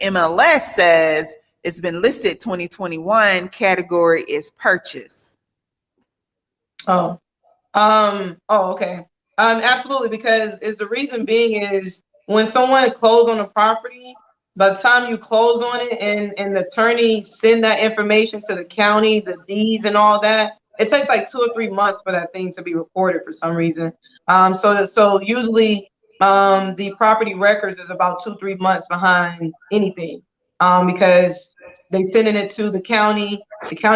[SPEAKER 4] MLS says it's been listed 2021, category is purchase?
[SPEAKER 3] Okay. Absolutely, because the reason being is when someone closed on a property, by the time you close on it and the attorney send that information to the county, the deeds and all that, it takes like 2 or 3 months for that thing to be recorded for some reason. So usually the property records is about 2-3 months behind anything because they sending it to the county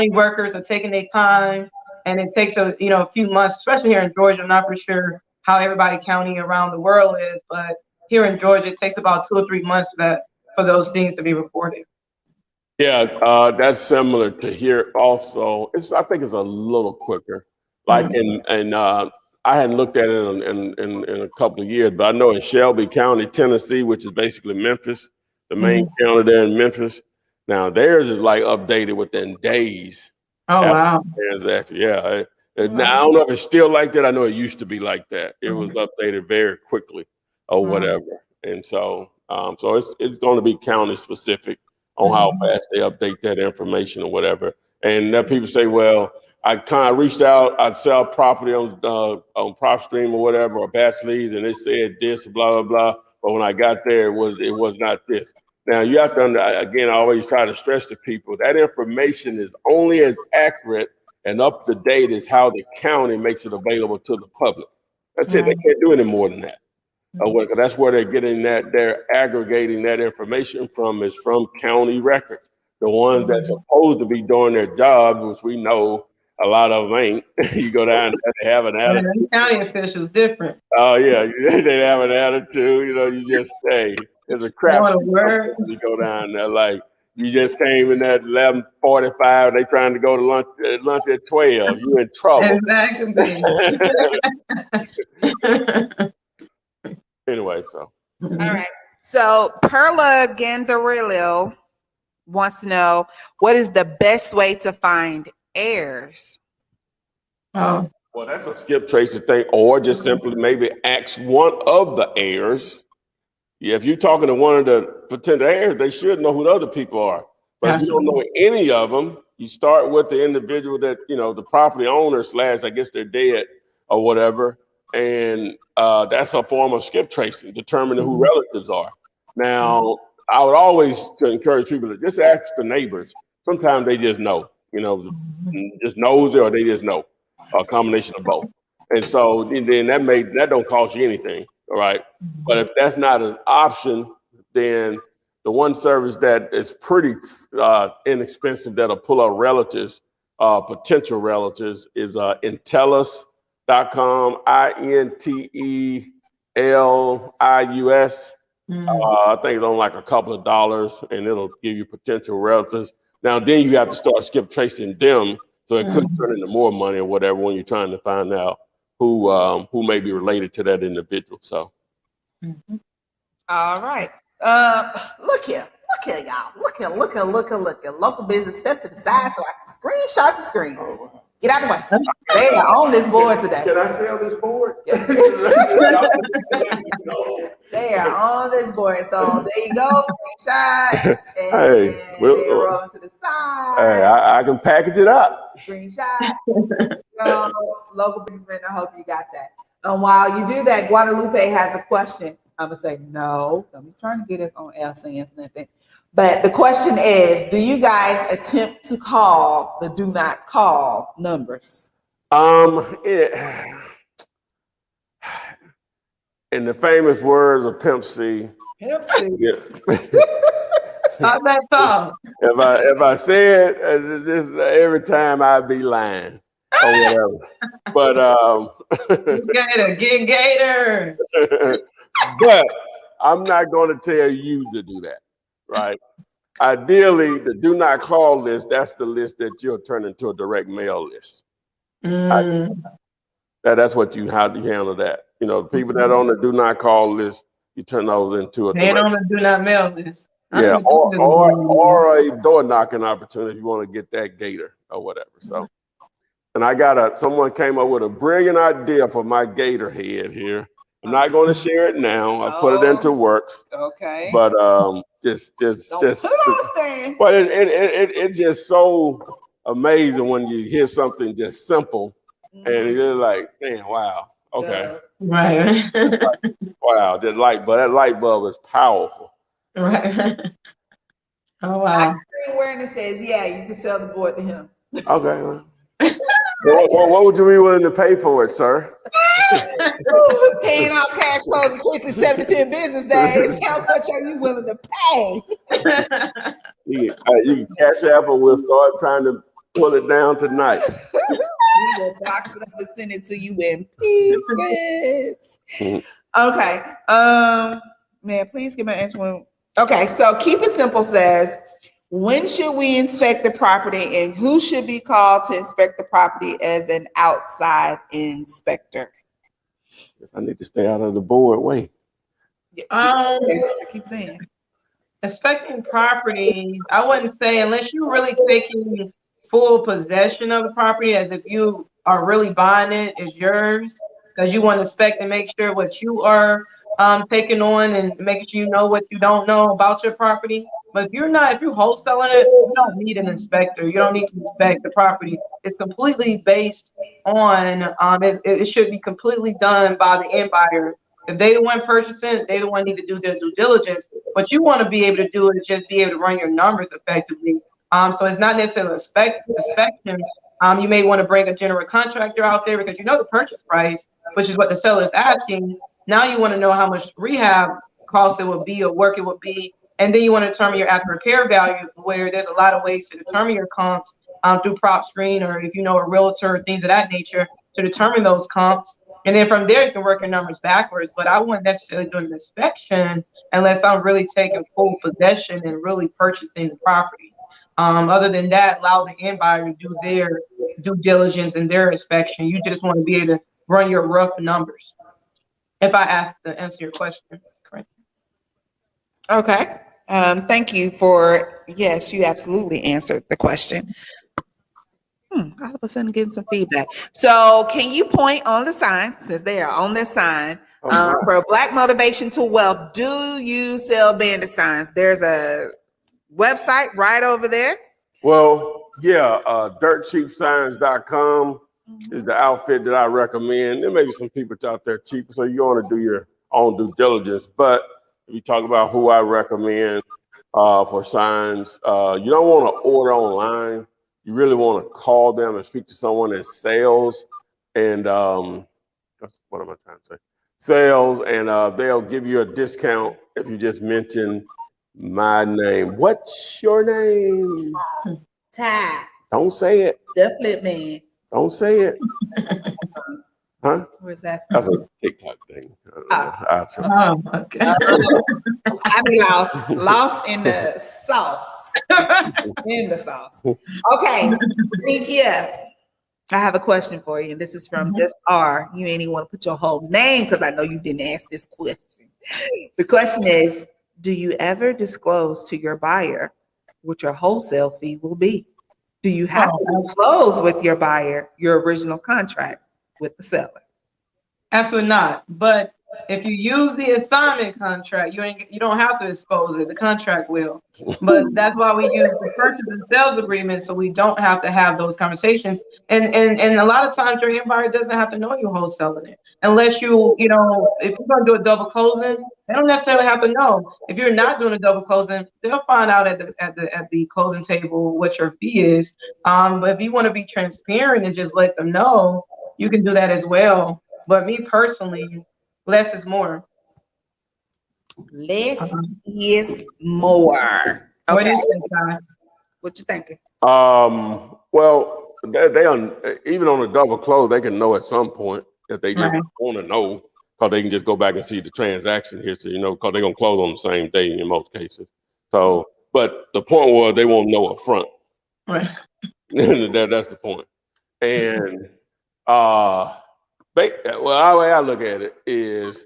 [SPEAKER 3] workers are taking their time, and it takes a few months, especially here in Georgia. I'm not for sure how everybody county around the world is, but here in Georgia, it takes about 2 or 3 months for those things to be recorded.
[SPEAKER 2] Yeah, that's similar to here also. I think it's a little quicker. Like I hadn't looked at it in a couple of years, but I know in Shelby County, Tennessee, which is basically Memphis, the main county there in Memphis. Now theirs is like updated within days.
[SPEAKER 3] Oh wow!
[SPEAKER 2] Transaction, yeah. Now I don't know if it's still like that. I know it used to be like that. It was updated very quickly or whatever, and so it's going to be county specific on how fast they update that information or whatever. And then people say, well, I kind of reached out, I'd sell property on PropStream or whatever, or Bachelet's, and it said this, blah, blah, blah. But when I got there, it was not this. Now you have to, again, I always try to stress to people, that information is only as accurate and up to date as how the county makes it available to the public. That's it, they can't do any more than that. That's where they're getting that, they're aggregating that information from, is from county records. The ones that's supposed to be doing their jobs, which we know a lot of them ain't. You go down there, they have an attitude.
[SPEAKER 3] The county officials different.
[SPEAKER 2] Oh yeah, they have an attitude. You know, you just stay. There's a crap
[SPEAKER 3] What a
[SPEAKER 2] shoot
[SPEAKER 3] word.
[SPEAKER 2] when you go down there. Like you just came in at 11:45. They trying to go to lunch at 12. You in trouble.
[SPEAKER 3] Exactly.
[SPEAKER 2] Anyway, so.
[SPEAKER 4] All right. So Perla Gandarillo wants to know, what is the best way to find heirs?
[SPEAKER 3] Oh,
[SPEAKER 2] Well, that's a skip tracer thing, or just simply maybe ask one of the heirs. Yeah, if you're talking to one of the potential heirs, they should know who the other people are. But if you don't know any of them, you start with the individual that, you know, the property owner / I guess they're dead or whatever. And that's a form of skip tracing, determining who relatives are. Now, I would always encourage people to just ask the neighbors. Sometimes they just know, you know, just knows it or they just know, a combination of both. And so then that don't cost you anything, all right? But if that's not an option, then the one service that is pretty inexpensive that'll pull up relatives, potential relatives, is Intellis.com, INTELIUS. I think it's on like a couple of dollars, and it'll give you potential relatives. Now, then you have to start skip tracing them, so it could turn into more money or whatever when you're trying to find out who may be related to that individual. So,
[SPEAKER 4] All right. Look here, y'all. Look here. Local business, step to the side so I can screenshot the screen. Get out of the way. They are on this board today.
[SPEAKER 2] can I sell this board?
[SPEAKER 4] They are on this board. So there you go, screenshot. And
[SPEAKER 2] Hey,
[SPEAKER 4] they're rolling to the side.
[SPEAKER 2] Hey, I can package it up.
[SPEAKER 4] Screenshot. Local businessman, I hope you got that. And while you do that, Guadalupe has a question. I'm gonna say no. I'm trying to get us on air saying nothing. But the question is, do you guys attempt to call the do not call numbers?
[SPEAKER 2] In the famous words of Pimp C.
[SPEAKER 4] Pimp C.
[SPEAKER 2] Yeah.
[SPEAKER 3] not that tough.
[SPEAKER 2] If I say it, this every time I'd be lying or whatever. But
[SPEAKER 3] Get Gator.
[SPEAKER 2] but I'm not going to tell you to do that, right? Ideally, the do not call list, that's the list that you'll turn into a direct mail list. That's what how you handle that. You know, the people that are on the do not call list, you turn those into a
[SPEAKER 3] They on the do not mail list.
[SPEAKER 2] Yeah, or a door knocking opportunity if you want to get that gator or whatever. So, and I got someone came up with a brilliant idea for my gator head here. I'm not going to share it now. I put it into works.
[SPEAKER 4] Okay.
[SPEAKER 2] But just but it's just so amazing when you hear something just simple and you're like, damn, wow, okay,
[SPEAKER 3] right.
[SPEAKER 2] Wow, that light bulb is powerful.
[SPEAKER 3] Right. Oh
[SPEAKER 4] I
[SPEAKER 3] wow.
[SPEAKER 4] screen where it says, yeah, you can sell the board to him.
[SPEAKER 2] Okay. What would you be willing to pay for it, sir?
[SPEAKER 4] Paying out cash flows in quickly 7 to 10 business days. How much are you willing to pay?
[SPEAKER 2] You can cash app, and we'll start trying to pull it down tonight.
[SPEAKER 4] We will box it up and send it to you in pieces. Okay. Man, please give my answer one. Okay, so Keep It Simple says, when should we inspect the property and who should be called to inspect the property as an outside inspector?
[SPEAKER 2] I need to stay out of the board way.
[SPEAKER 4] I keep saying.
[SPEAKER 3] Inspecting property, I wouldn't say unless you're really taking full possession of the property, as if you are really buying it as yours, because you want to inspect and make sure what you are taking on and making sure you know what you don't know about your property. But if you're wholesaling it, you don't need an inspector. You don't need to inspect the property. It's completely based on, it should be completely done by the end buyer. If they the one purchasing, they the one need to do their due diligence. What you want to be able to do is just be able to run your numbers effectively. So it's not necessarily inspection. You may want to bring a general contractor out there because you know the purchase price, which is what the seller is asking. Now you want to know how much rehab cost it would be or work it would be. And then you want to determine your after repair value, where there's a lot of ways to determine your comps through prop screen, or if you know a realtor, things of that nature, to determine those comps. And then from there, you can work your numbers backwards. But I wouldn't necessarily do an inspection unless I'm really taking full possession and really purchasing the property. Other than that, allow the end buyer to do their due diligence and their inspection. You just want to be able to run your rough numbers. If I asked to answer your question, correct?
[SPEAKER 4] Okay. Thank you for, yes, you absolutely answered the question. All of a sudden getting some feedback. So can you point on the sign, since they are on this sign, for Black Motivation to Wealth, do you sell bandit signs? There's a website right over there.
[SPEAKER 2] Well, yeah, dirtcheapsigns.com is the outfit that I recommend. There may be some people out there cheap, so you want to do your own due diligence. But if you talk about who I recommend for signs, you don't want to order online. You really want to call them and speak to someone in sales, and that's what am I trying to say? Sales, and they'll give you a discount if you just mention my name. What's your name?
[SPEAKER 4] Ty.
[SPEAKER 2] Don't say it.
[SPEAKER 4] The Flip Man.
[SPEAKER 2] Don't say it. Huh?
[SPEAKER 4] Where's that?
[SPEAKER 2] That's a TikTok thing.
[SPEAKER 3] Okay.
[SPEAKER 4] I be lost in the sauce. In the sauce. Okay. Thank you. I have a question for you, and this is from just R. You ain't even want to put your whole name because I know you didn't ask this question. The question is, do you ever disclose to your buyer what your wholesale fee will be? Do you have to disclose with your buyer your original contract with the seller?
[SPEAKER 3] Absolutely not. But if you use the assignment contract, you don't have to expose it. The contract will. But that's why we use the purchase and sales agreement, so we don't have to have those conversations. And a lot of times your end buyer doesn't have to know you're wholesaling it, unless if you're going to do a double closing, they don't necessarily have to know. If you're not doing a double closing, they'll find out at the closing table what your fee is. But if you want to be transparent and just let them know, you can do that as well. But me personally, less is more.
[SPEAKER 4] Less is more. Okay.
[SPEAKER 3] What do you think, Ty?
[SPEAKER 4] What you thinking?
[SPEAKER 2] Well, they even on a double close, they can know at some point if they just want to know, because they can just go back and see the transaction history, because they're gonna close on the same day in most cases. So, but the point was they won't know up front.
[SPEAKER 3] Right.
[SPEAKER 2] That's the point. And the way I look at it is,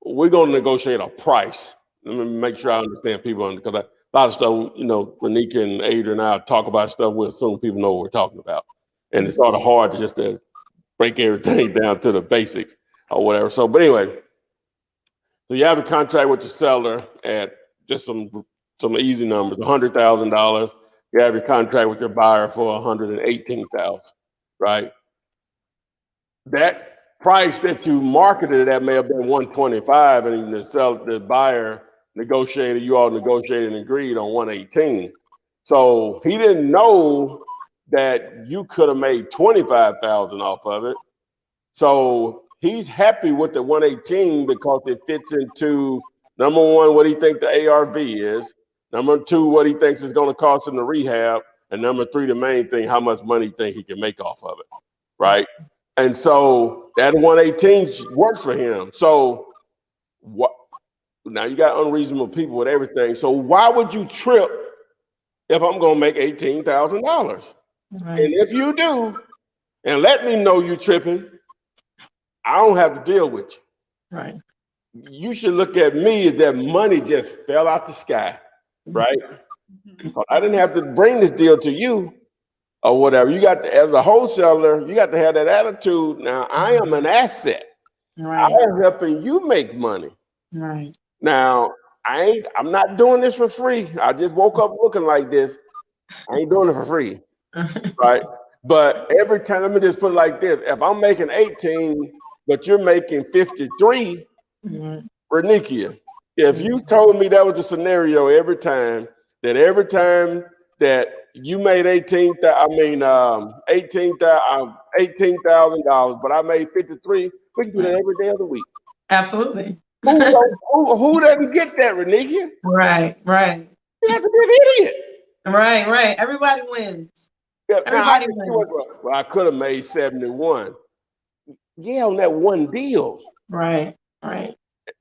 [SPEAKER 2] we're going to negotiate a price. Let me make sure I understand people, because a lot of stuff, Renika and Adrian and I talk about stuff, we assume people know what we're talking about. And it's sort of hard to break everything down to the basics or whatever. So, but anyway, so you have a contract with your seller at just some easy numbers, $100,000. You have your contract with your buyer for $118,000, right? That price that you marketed at may have been $125, and the buyer negotiated, you all negotiated and agreed on $118. So he didn't know that you could have made $25,000 off of it. So he's happy with the $118 because it fits into, number one, what he thinks the ARV is, number two, what he thinks is going to cost him to rehab, and number three, the main thing, how much money he thinks he can make off of it, right? And so that 118 works for him. So what? Now you got unreasonable people with everything. So why would you trip if I'm going to make $18,000? Right. And if you do, and let me know you tripping, I don't have to deal with you.
[SPEAKER 3] Right.
[SPEAKER 2] You should look at me as that money just fell out the sky, right? I didn't have to bring this deal to you. Or whatever. You got to, as a wholesaler, you got to have that attitude. Now, I am an asset. Right. I am helping you make money.
[SPEAKER 3] Right.
[SPEAKER 2] Now, I'm not doing this for free. I just woke up looking like this. I ain't doing it for free. Right. But every time, let me just put it like this. If I'm making 18, but you're making 53, Renikia, if you told me that was a scenario every time that you made $18,000, but I made 53. We can do that every day of the week.
[SPEAKER 3] Absolutely.
[SPEAKER 2] Who doesn't get that, Renika?
[SPEAKER 3] Right.
[SPEAKER 2] You have to be an idiot.
[SPEAKER 3] Right. Everybody wins.
[SPEAKER 2] Yeah,
[SPEAKER 3] Everybody wins.
[SPEAKER 2] Well, I could have made 71. Yeah, on that one deal.
[SPEAKER 3] Right.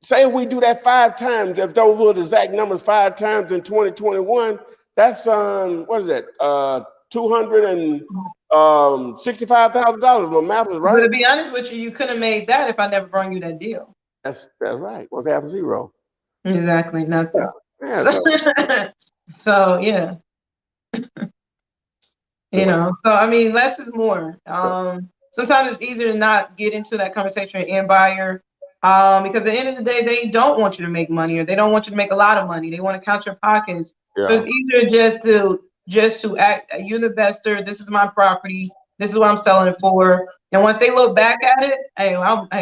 [SPEAKER 2] Say if we do that 5 times, if those were the exact numbers 5 times in 2021, that's what is that? $265,000. My math is right.
[SPEAKER 3] But to be honest with you, you couldn't have made that if I never brought you that deal.
[SPEAKER 2] That's right. What's half of zero?
[SPEAKER 3] Exactly, nothing.
[SPEAKER 2] Yeah,
[SPEAKER 3] So yeah. You know, so I mean, less is more. Sometimes it's easier to not get into that conversation with end buyer, because at the end of the day, they don't want you to make money, or they don't want you to make a lot of money. They want to count your pockets.
[SPEAKER 2] Yeah.
[SPEAKER 3] So it's easier just to act. You're the investor. This is my property. This is what I'm selling it for. And once they look back at it, hey,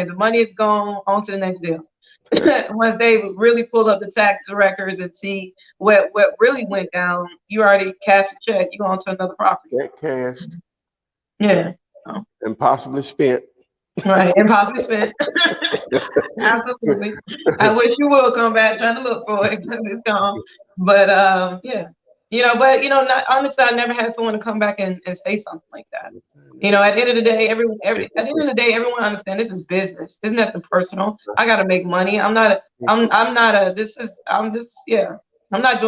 [SPEAKER 3] the money is gone. On to the next deal. Once they really pull up the tax records and see what really went down, you already cashed a check. You go on to another property.
[SPEAKER 2] Get cashed.
[SPEAKER 3] Yeah.
[SPEAKER 2] And possibly spent.
[SPEAKER 3] Right, and possibly spent. Absolutely. I wish you would come back trying to look for it because it's gone. But yeah. Honestly, I never had someone to come back and say something like that. At the end of the day, everyone understands this is business. It's nothing personal. I gotta make money. I'm not doing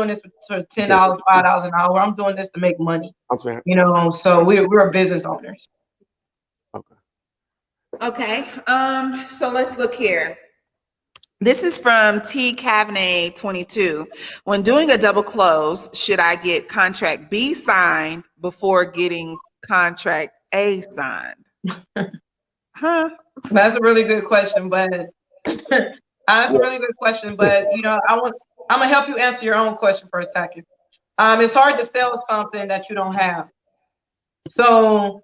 [SPEAKER 3] this for $10, $5 an hour. I'm doing this to make money.
[SPEAKER 2] I'm saying.
[SPEAKER 3] So we're business owners.
[SPEAKER 4] Okay. So let's look here. This is from T. Cavanagh 22. When doing a double close, should I get contract B signed before getting contract A signed?
[SPEAKER 3] That's a really good question, but I'm gonna help you answer your own question for a second. It's hard to sell something that you don't have. So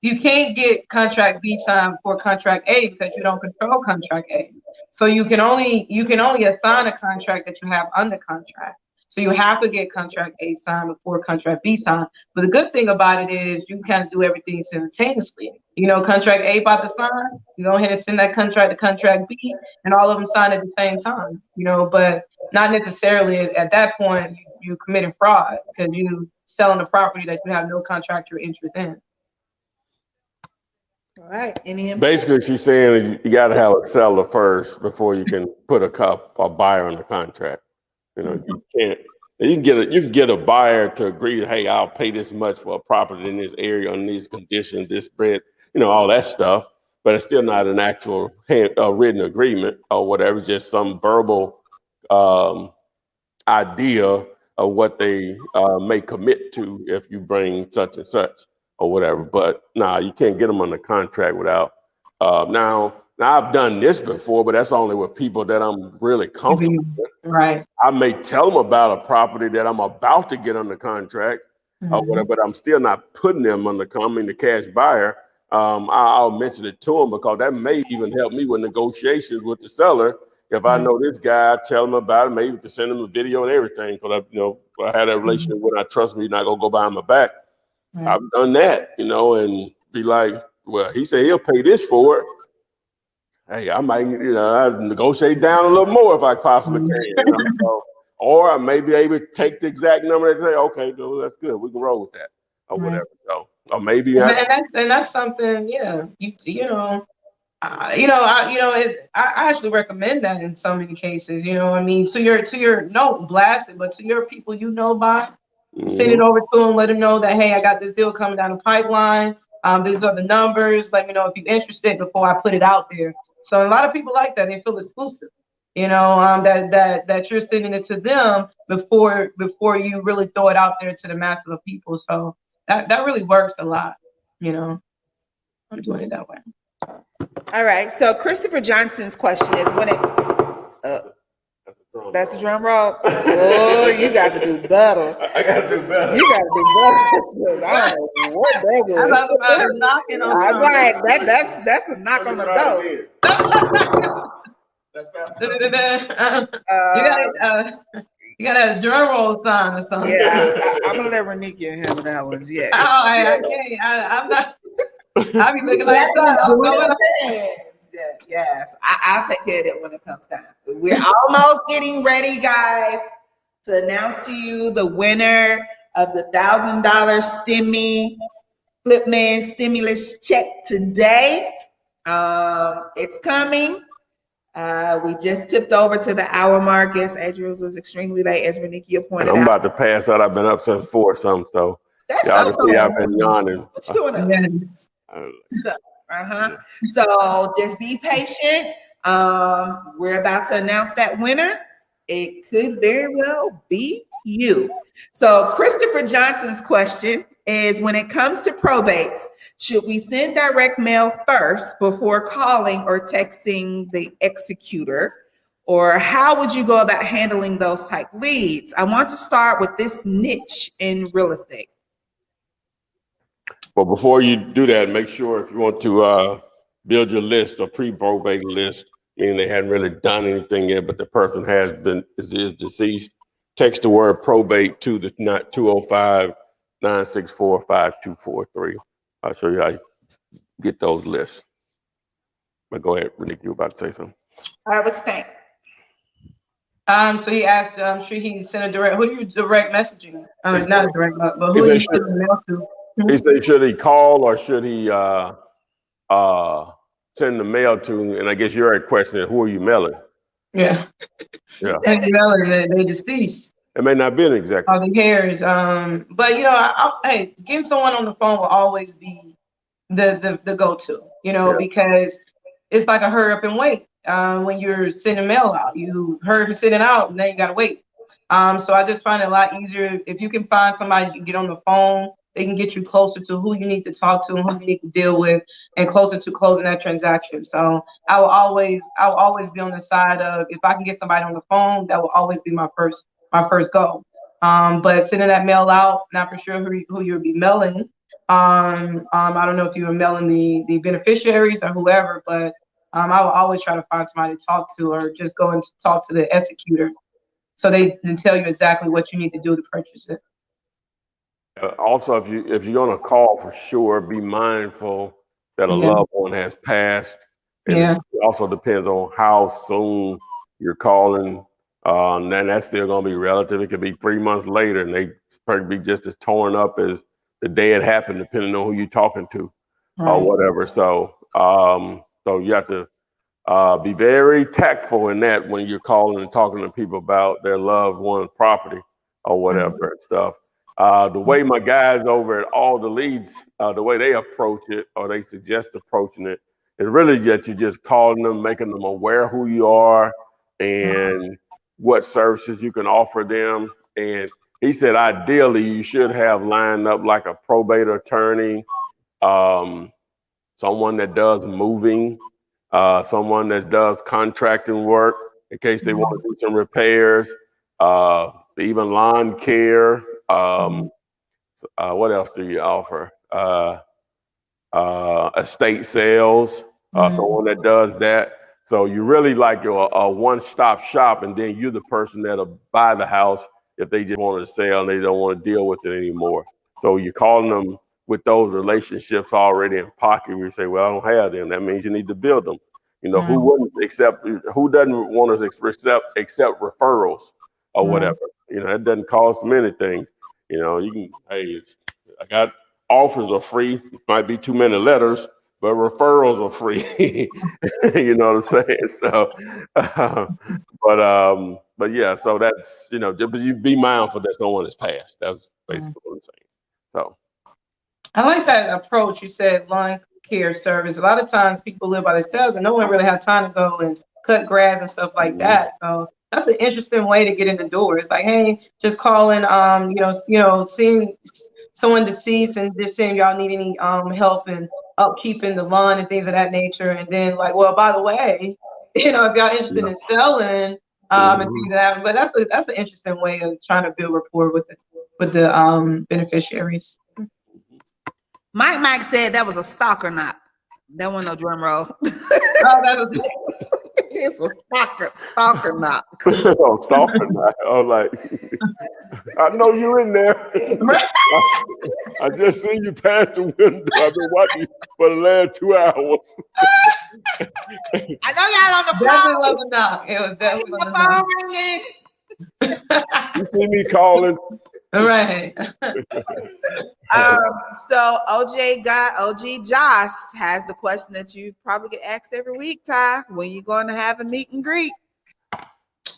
[SPEAKER 3] you can't get contract B signed for contract A because you don't control contract A. So you can only assign a contract that you have under contract. So you have to get contract A signed before contract B signed. But the good thing about it is you kind of do everything simultaneously. Contract A about to sign, you go ahead and send that contract to contract B, and all of them sign at the same time. But not necessarily at that point you committing fraud because you selling a property that you have no contractual interest in.
[SPEAKER 4] All right.
[SPEAKER 2] Basically, she's saying you got to have a seller first before you can put a buyer on the contract. You can't. You can get a buyer to agree. Hey, I'll pay this much for a property in this area on these conditions, this spread, all that stuff. But it's still not an actual written agreement or whatever. It's just some verbal idea of what they may commit to if you bring such and such or whatever. But you can't get them on the contract without. Now I've done this before, but that's only with people that I'm really comfortable with.
[SPEAKER 3] Right.
[SPEAKER 2] I may tell them about a property that I'm about to get under contract or whatever, but I'm still not putting them on the cash buyer. I'll mention it to them because that may even help me with negotiations with the seller. If I know this guy, I tell him about it. Maybe we can send him a video and everything. Because I had a relationship when I trust me, not gonna go behind my back. Right. I've done that, and be like, well, he said he'll pay this for it. Hey, I might, I negotiate down a little more if I possibly can. Or I may be able to take the exact number and say, okay, that's good. We can roll with that or whatever. So, or maybe
[SPEAKER 3] that's something. Yeah, I actually recommend that in so many cases. To your don't blast it, but to your people send it over to them. Let them know that hey, I got this deal coming down the pipeline. These are the numbers. Let me know if you're interested before I put it out there. So a lot of people like that. They feel exclusive, that you're sending it to them before you really throw it out there to the mass of people. So that really works a lot. I'm doing it that way.
[SPEAKER 4] All right. So Christopher Johnson's question is when it. That's a drum roll. Oh, you got to do better.
[SPEAKER 2] I got to do better.
[SPEAKER 4] You got to do better. I don't know what that is.
[SPEAKER 3] I'm about knocking on.
[SPEAKER 4] I'm like that's a knock on the door.
[SPEAKER 3] You got a drum roll sign or something.
[SPEAKER 4] Yeah, I'm gonna let Renika handle that one. Yeah.
[SPEAKER 3] Oh, I can't. I'm not. I be looking like that.
[SPEAKER 4] Yes. I'll take care of that when it comes time. We're almost getting ready, guys, to announce to you the winner of the $1,000 STIMMY Flipman stimulus check today. It's coming. We just tipped over to the hour mark. Yes, Adriel's was extremely late, as Renikia pointed out.
[SPEAKER 2] I'm about to pass out. I've been up since 4 something, so
[SPEAKER 4] That's
[SPEAKER 2] y'all can see I've been yawning.
[SPEAKER 4] What you doing up? So just be patient. We're about to announce that winner. It could very well be you. So Christopher Johnson's question is, when it comes to probates, should we send direct mail first before calling or texting the executor? Or how would you go about handling those type leads? I want to start with this niche in real estate.
[SPEAKER 2] Well, before you do that, make sure if you want to build your list or pre-probate list, meaning they hadn't really done anything yet, but the person is deceased, text the word probate to the 205-964-5243. I'll show you how you get those lists. But go ahead, Renee, you were about to say something.
[SPEAKER 4] All right, what you think?
[SPEAKER 3] So he asked, should he send a direct, who do you direct messaging? Not a direct, but who do you send a mail to?
[SPEAKER 2] He said, should he call or should he send the mail to? And I guess you're questioning, who are you mailing?
[SPEAKER 3] Yeah.
[SPEAKER 2] Yeah.
[SPEAKER 3] They deceased.
[SPEAKER 2] It may not be an executive.
[SPEAKER 3] Or the heirs. But you know, hey, getting someone on the phone will always be the go-to, you know, because it's like a hurry up and wait. When you're sending mail out, you hurry up and send it out, and then you gotta wait. So I just find it a lot easier if you can find somebody you can get on the phone. They can get you closer to who you need to talk to and who you need to deal with, and closer to closing that transaction. So I will always be on the side of, if I can get somebody on the phone, that will always be my first goal. But sending that mail out, not for sure who you'll be mailing. I don't know if you were mailing the beneficiaries or whoever, but I will always try to find somebody to talk to, or just go and talk to the executor, so they can tell you exactly what you need to do to purchase it.
[SPEAKER 2] Also, if you're gonna call, for sure, be mindful that a loved one has passed. And it also depends on how soon you're calling. And then that's still gonna be relative. It could be 3 months later, and they probably be just as torn up as the day it happened, depending on who you're talking to, or whatever. So, so you have to be very tactful in that when you're calling and talking to people about their loved one's property or whatever and stuff. The way my guys over at All the Leads, the way they approach it, or they suggest approaching it, is really that you're just calling them, making them aware who you are and what services you can offer them. And he said, ideally, you should have lined up like a probate attorney, someone that does moving, someone that does contracting work in case they want to do some repairs, even lawn care. What else do you offer? Estate sales, someone that does that. So you really like a one-stop shop, and then you're the person that'll buy the house if they just wanted to sell and they don't want to deal with it anymore. So you're calling them with those relationships already in pocket. We say, well, I don't have them. That means you need to build them. You know, who doesn't want to accept referrals or whatever? You know, it doesn't cost them anything. You know, you can, hey, I got offers are free. Might be too many letters, but referrals are free. You know what I'm saying? So, but yeah, so that's, you know, just you be mindful that someone has passed. That's basically what I'm saying. So,
[SPEAKER 3] I like that approach. You said lawn care service. A lot of times people live by themselves, and no one really has time to go and cut grass and stuff like that. So that's an interesting way to get in the door. It's like, hey, just calling, seeing someone deceased and just saying y'all need any help in upkeeping the lawn and things of that nature. And then like, well, by the way, you know, if y'all interested in selling and things like that. But that's an interesting way of trying to build rapport with the beneficiaries.
[SPEAKER 4] Mike said that was a stalker knock. That wasn't no drum roll. It's a stalker knock.
[SPEAKER 2] Oh, stalker knock. Oh, like, I know you're in there. I just seen you pass the window. I've been watching you for the last 2 hours.
[SPEAKER 4] I know y'all on the
[SPEAKER 3] Definitely
[SPEAKER 4] phone.
[SPEAKER 3] was a knock. It was definitely was a knock.
[SPEAKER 4] The phone ringing.
[SPEAKER 2] You see me calling?
[SPEAKER 3] Right.
[SPEAKER 4] So OG Josh has the question that you probably get asked every week, Ty. When you going to have a meet and greet?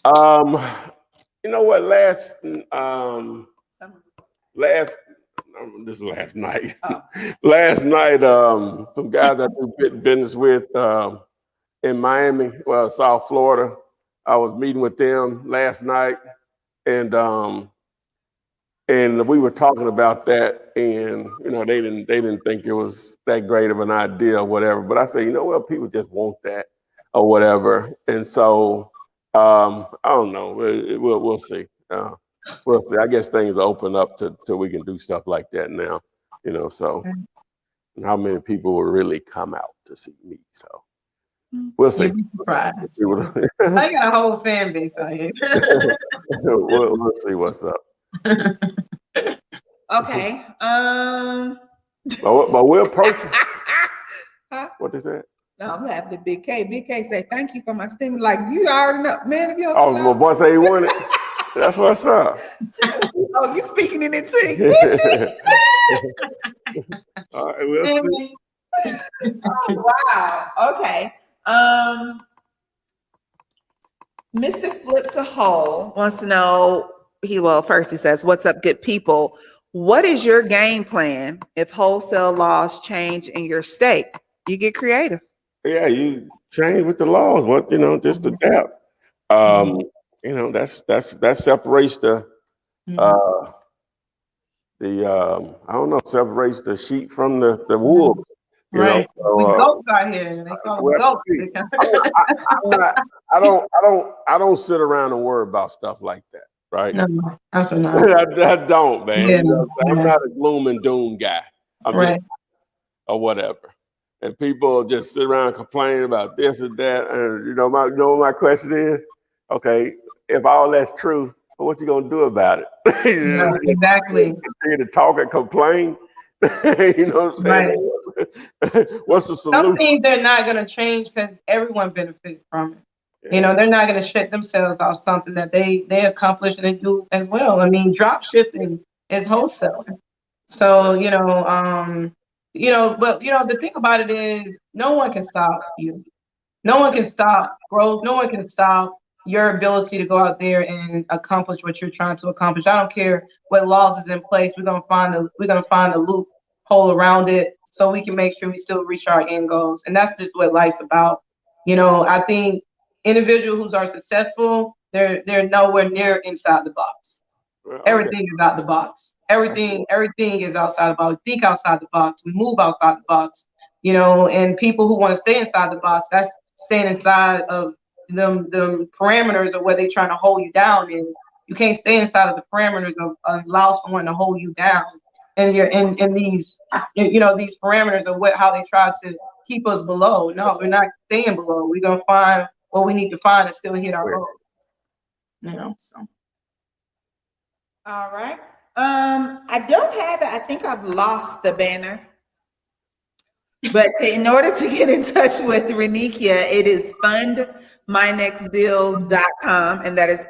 [SPEAKER 2] You know what? Last night.
[SPEAKER 4] Oh.
[SPEAKER 2] Last night, some guys I do business with in Miami, well, South Florida. I was meeting with them last night, and we were talking about that, and you know, they didn't think it was that great of an idea or whatever. But I say, you know what, people just want that or whatever, and so I don't know. We'll see. We'll see. I guess things open up till we can do stuff like that now. You know, so and how many people will really come out to see me? So we'll see.
[SPEAKER 3] You'd be surprised.
[SPEAKER 2] We'll
[SPEAKER 3] I got a whole fan base out here.
[SPEAKER 2] we'll see what's up.
[SPEAKER 4] Okay.
[SPEAKER 2] But we'll approach it.
[SPEAKER 4] Huh?
[SPEAKER 2] What is that?
[SPEAKER 4] No, I'm laughing at Big K. Big K say, thank you for my STIMMY. Like, you already know, man, if you don't
[SPEAKER 2] Oh,
[SPEAKER 4] know.
[SPEAKER 2] my boy say he wanted. That's what's up.
[SPEAKER 4] Oh, you speaking in it to existence.
[SPEAKER 2] All right, we'll see.
[SPEAKER 4] Oh, wow. Okay. Mr. Flip to Whole wants to know, first he says, what's up, good people? What is your game plan if wholesale laws change in your state? You get creative.
[SPEAKER 2] Yeah, you change with the laws. What, you know, just adapt. You know, that separates the I don't know, separates the sheep from the wolves. You
[SPEAKER 3] Right.
[SPEAKER 2] know, so,
[SPEAKER 3] We goats out here. They call them goats.
[SPEAKER 2] I don't sit around and worry about stuff like that, right?
[SPEAKER 3] No, absolutely not.
[SPEAKER 2] I don't, man.
[SPEAKER 3] Yeah,
[SPEAKER 2] You know, I'm
[SPEAKER 3] yeah.
[SPEAKER 2] not a gloom and doom guy. I'm
[SPEAKER 3] Right.
[SPEAKER 2] just or whatever. And people just sit around complaining about this and that. And you know what my question is? Okay, if all that's true, what you gonna do about it?
[SPEAKER 3] Yeah, exactly.
[SPEAKER 2] Continue to talk and complain. You know what I'm saying? Right. What's the solution?
[SPEAKER 3] Some things they're not going to change because everyone benefits from it.
[SPEAKER 2] Yeah.
[SPEAKER 3] You know, they're not going to shut themselves off something that they accomplish and they do as well. I mean, drop shipping is wholesaling. So, but the thing about it is no one can stop you. No one can stop growth. No one can stop your ability to go out there and accomplish what you're trying to accomplish. I don't care what laws is in place. We're gonna find a loophole around it so we can make sure we still reach our end goals. And that's just what life's about. You know, I think individuals who are successful, they're nowhere near inside the box. Everything is out the box. Everything is outside the box. Think outside the box. We move outside the box. You know, and people who want to stay inside the box, that's staying inside of them parameters of where they're trying to hold you down. And you can't stay inside of the parameters of allow someone to hold you down. And you're in these, these parameters of how they try to keep us below. No, we're not staying below. We're gonna find what we need to find and still hit our goal. You know, so.
[SPEAKER 4] All right. I don't have it. I think I've lost the banner. But in order to get in touch with Renikia, it is fundmynextdeal.com, and that is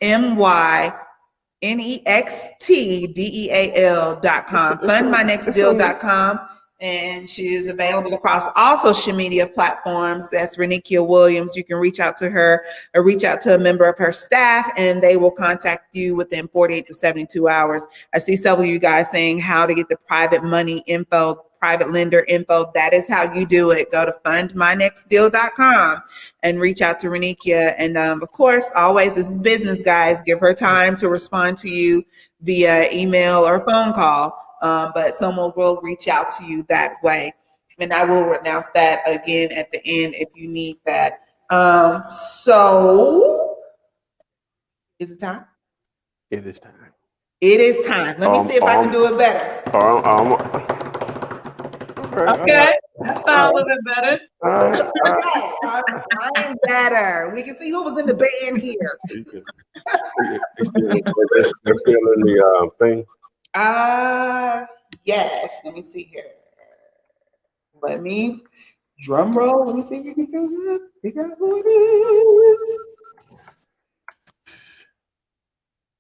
[SPEAKER 4] FUNDMYNEXTDEAL.com. Fundmynextdeal.com, and she is available across all social media platforms. That's Renikia Williams. You can reach out to her or reach out to a member of her staff, and they will contact you within 48 to 72 hours. I see several of you guys saying how to get the private money info, private lender info. That is how you do it. Go to fundmynextdeal.com and reach out to Renikia. And of course, always, this is business, guys. Give her time to respond to you via email or phone call. But someone will reach out to you that way. And I will announce that again at the end if you need that. So is it time?
[SPEAKER 2] It is time.
[SPEAKER 4] It is time. Let me see if I can do it better.
[SPEAKER 3] Okay, that sounds a little bit better.
[SPEAKER 4] I'm better. We can see who was in the band here.
[SPEAKER 2] It's still in the thing.
[SPEAKER 4] Yes. Let me see here. Let me Drum roll. Let me see if you can figure out who it is.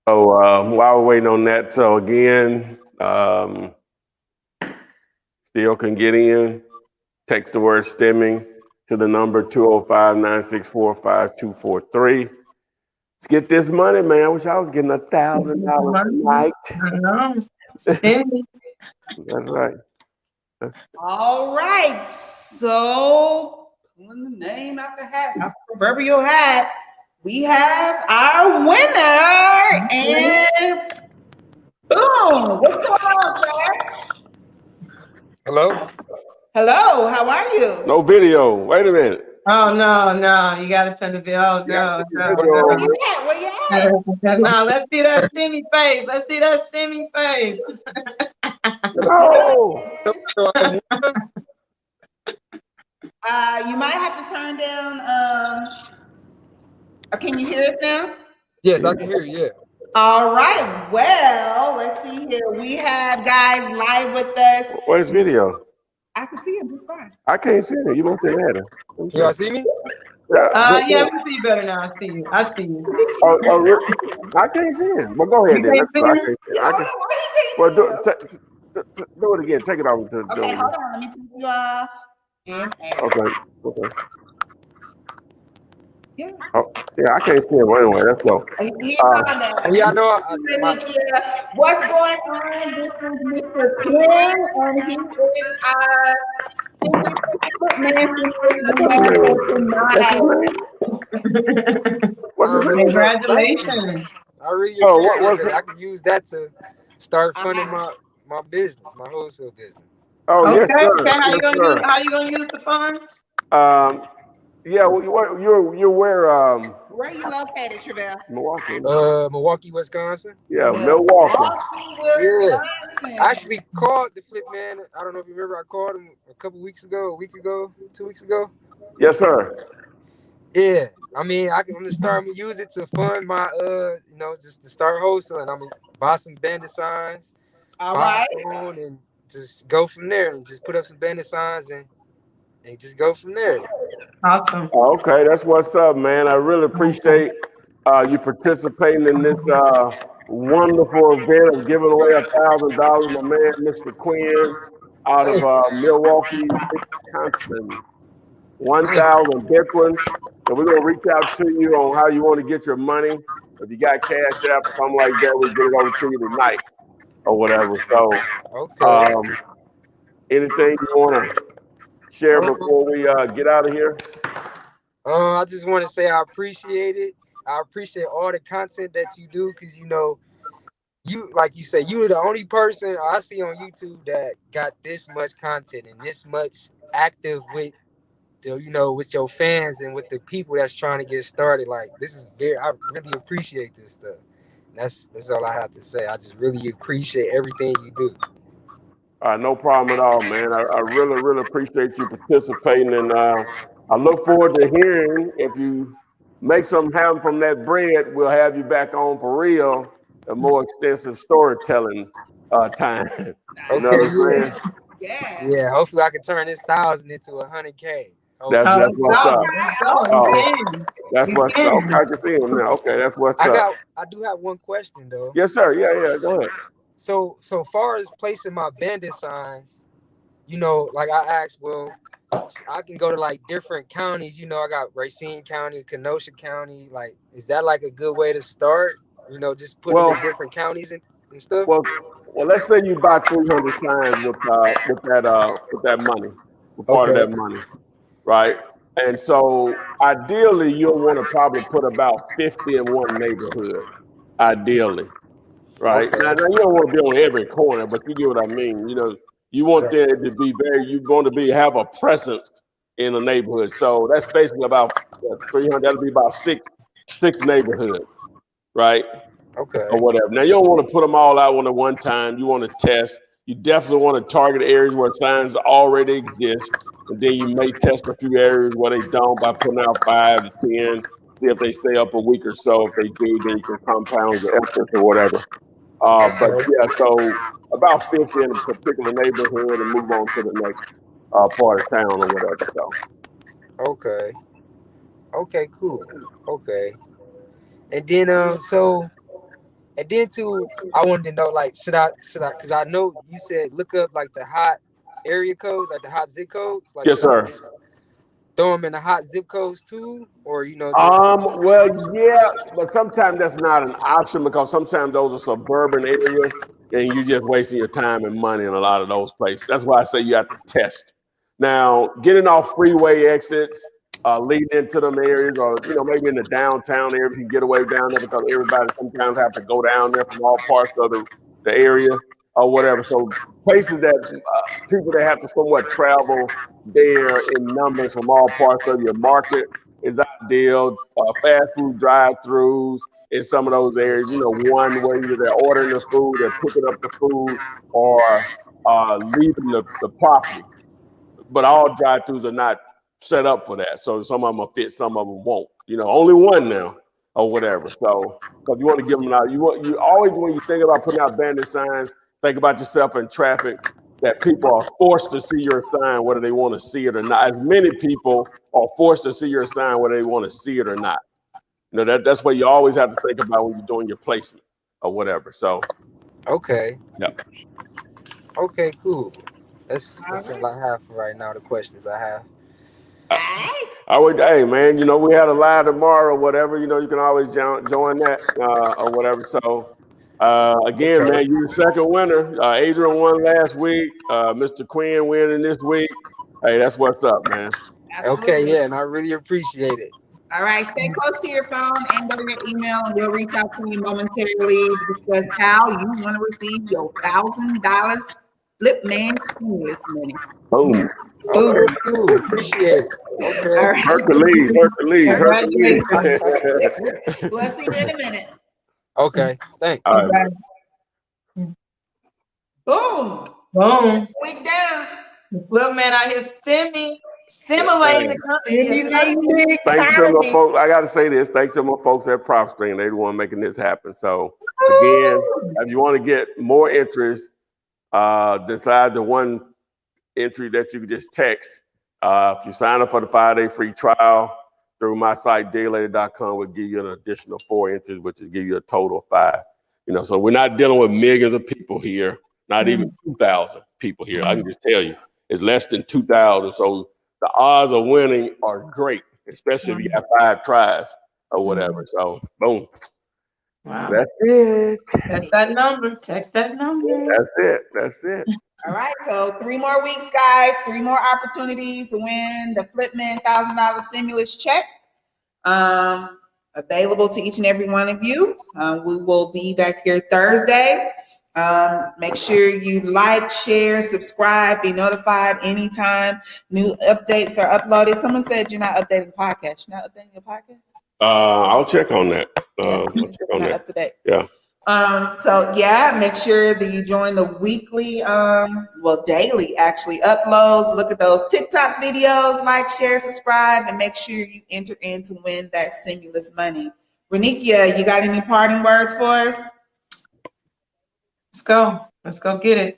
[SPEAKER 2] So while we're waiting on that, so again, still can get in. Text the word STIMMY to the number 205-964-5243. Let's get this money, man. I wish I was getting $1,000 tonight.
[SPEAKER 3] I know. STIMMY.
[SPEAKER 2] That's right.
[SPEAKER 4] All right. So pulling the name out the hat, out the proverbial hat, we have our winner. And boom. What's going on, sir?
[SPEAKER 5] Hello?
[SPEAKER 4] Hello, how are you?
[SPEAKER 2] No video. Wait a minute.
[SPEAKER 3] Oh, no. You got to turn the video. Oh, no.
[SPEAKER 4] Where you at? Where you at?
[SPEAKER 3] No, let's see that STIMMY face. Let's see that STIMMY face.
[SPEAKER 2] No.
[SPEAKER 4] You might have to turn down. Can you hear us now?
[SPEAKER 5] Yes, I can hear you, yeah.
[SPEAKER 4] All right. Well, let's see here. We have guys live with us.
[SPEAKER 2] Where's video?
[SPEAKER 4] I can see him. It's fine.
[SPEAKER 2] I can't see it. You must have had it.
[SPEAKER 5] Can y'all see me?
[SPEAKER 3] Yeah, we can see you better now. I see you.
[SPEAKER 2] I can't see it. Well, go ahead then. I can't see it. Well, do it again. Take it off.
[SPEAKER 4] Okay, hold on. Let me take you off.
[SPEAKER 2] Okay.
[SPEAKER 4] Yeah.
[SPEAKER 2] Oh, yeah, I can't see it. Well, anyway, let's go.
[SPEAKER 5] Yeah, I know.
[SPEAKER 4] What's going on? This is Mr. Quinn, and he is our
[SPEAKER 3] Congratulations.
[SPEAKER 5] I really appreciate it. I can use that to start funding my business, my wholesale business.
[SPEAKER 2] Oh,
[SPEAKER 3] okay,
[SPEAKER 2] yes, sir.
[SPEAKER 3] Okay, how you gonna use the funds?
[SPEAKER 2] Yeah, you're where?
[SPEAKER 4] Where are you located, Travell?
[SPEAKER 2] Milwaukee.
[SPEAKER 5] Milwaukee, Wisconsin.
[SPEAKER 2] Yeah, Milwaukee.
[SPEAKER 5] Yeah. I actually called the Flip Man. I don't know if you remember. I called him a couple weeks ago, a week ago, 2 weeks ago.
[SPEAKER 2] Yes, sir.
[SPEAKER 5] Yeah. I mean, I'm gonna start to use it to fund my just to start wholesaling. I'm gonna buy some bandit signs.
[SPEAKER 4] All right.
[SPEAKER 5] And just go from there and just put up some bandit signs and just go from there.
[SPEAKER 3] Awesome.
[SPEAKER 2] Okay, that's what's up, man. I really appreciate you participating in this wonderful event of giving away $1,000. My man, Mr. Quinn, out of Milwaukee, Wisconsin. 1,000 Bitcoins. So we're gonna reach out to you on how you want to get your money. If you got Cash App or something like that, we'll get it over to you tonight or whatever. So, anything you want to share before we get out of here?
[SPEAKER 5] I just want to say I appreciate it. I appreciate all the content that you do because, you like you said, you are the only person I see on YouTube that got this much content and this much active with with your fans and with the people that's trying to get started. Like, I really appreciate this stuff. That's all I have to say. I just really appreciate everything you do.
[SPEAKER 2] No problem at all, man. I really, really appreciate you participating, and I look forward to hearing if you make something happen from that bread. We'll have you back on for real, a more extensive storytelling time.
[SPEAKER 5] Okay. Yeah. Hopefully, I can turn this 1,000 into 100K.
[SPEAKER 2] That's what's up. That's what's up. Okay, I can see him now. Okay, that's what's up.
[SPEAKER 5] I do have one question though.
[SPEAKER 2] Yes, sir. Yeah. Go ahead.
[SPEAKER 5] So far as placing my bandit signs, like I asked, well, I can go to like different counties. I got Racine County, Kenosha County. Like, is that like a good way to start? Just putting in different counties and stuff.
[SPEAKER 2] Well, let's say you buy 300 signs with that money, with part of that money, right? And so ideally, you'll want to probably put about 50 in one neighborhood, ideally. Right. Now you don't want to be on every corner, but you get what I mean. You want there to be have a presence in the neighborhood. So that's basically about 300. That'll be about six neighborhoods, right?
[SPEAKER 5] Okay.
[SPEAKER 2] Or whatever. Now you don't want to put them all out at one time. You want to test. You definitely want to target areas where signs already exist, and then you may test a few areas where they don't by putting out 5 to 10. See if they stay up a week or so. If they do, then you can compound the efforts or whatever. But yeah, so about 50 in a particular neighborhood and move on to the next. part of town or whatever. So
[SPEAKER 5] Okay. Okay, cool. Okay. And then too, I wanted to know, like, should I, because I know you said look up like the hot area codes, like the hot zip codes. Like,
[SPEAKER 2] yes,
[SPEAKER 5] should I
[SPEAKER 2] sir.
[SPEAKER 5] just throw them in the hot zip codes too, or just
[SPEAKER 2] Well, yeah, but sometimes that's not an option because sometimes those are suburban areas and you're just wasting your time and money in a lot of those places. That's why I say you have to test. Now, getting off freeway exits, leading into them areas, or maybe in the downtown areas, you can get away down there because everybody sometimes have to go down there from all parts of the area or whatever. So places that people that have to somewhat travel there in numbers from all parts of your market is ideal. Fast food drive-throughs in some of those areas, one where either they're ordering the food, they're picking up the food, or leaving the property. But all drive-throughs are not set up for that. So some of them will fit, some of them won't. Only one now or whatever. So because you want to give them out, you always, when you think about putting out bandit signs, think about yourself in traffic, that people are forced to see your sign whether they want to see it or not. As many people are forced to see your sign whether they want to see it or not. That's what you always have to think about when you're doing your placement or whatever. So
[SPEAKER 5] okay.
[SPEAKER 2] Yep.
[SPEAKER 5] Okay, cool. That's all I have for right now, the questions I have.
[SPEAKER 2] I would, hey man, we had a live tomorrow or whatever. You can always join that or whatever. So again, man, you're the second winner. Adrian won last week. Mr. Quinn winning this week. Hey, that's what's up, man.
[SPEAKER 4] Absolutely.
[SPEAKER 5] Okay, yeah, and I really appreciate it.
[SPEAKER 4] All right, stay close to your phone and go to your email, and we'll reach out to you momentarily to discuss how you want to receive your $1,000 Flipman stimulus money.
[SPEAKER 2] Boom.
[SPEAKER 5] Okay, cool. Appreciate it. Okay.
[SPEAKER 4] All right.
[SPEAKER 2] Hercules.
[SPEAKER 4] We'll see you in a minute.
[SPEAKER 5] Okay, thanks.
[SPEAKER 2] All right.
[SPEAKER 4] Boom.
[SPEAKER 3] Boom.
[SPEAKER 4] Week down.
[SPEAKER 3] The flip man out here stimulating the company.
[SPEAKER 2] Thanks to my folks. I got to say this. Thanks to my folks at PropStream. They're the one making this happen. So again, if you want to get more interest, decide the one entry that you can just text. If you sign up for the 5-day free trial through my site, daylater.com, will give you an additional 4 entries, which will give you a total of 5. So we're not dealing with millions of people here, not even 2,000 people here. I can just tell you, it's less than 2,000. So the odds of winning are great, especially if you have 5 tries or whatever. So boom.
[SPEAKER 3] Wow.
[SPEAKER 2] That's it.
[SPEAKER 3] That's that number. Text that number.
[SPEAKER 2] That's it.
[SPEAKER 4] All right, so 3 more weeks, guys. 3 more opportunities to win the Flipman $1,000 stimulus check. Available to each and every one of you. We will be back here Thursday. Make sure you like, share, subscribe, be notified anytime new updates are uploaded. Someone said you're not updating the podcast. You're not updating your podcast?
[SPEAKER 2] I'll check on that.
[SPEAKER 4] Not up to date.
[SPEAKER 2] Yeah.
[SPEAKER 4] So yeah, make sure that you join the weekly, daily actually uploads. Look at those TikTok videos, like, share, subscribe, and make sure you enter in to win that stimulus money. Renikia, you got any parting words for us?
[SPEAKER 3] Let's go. Let's go get it.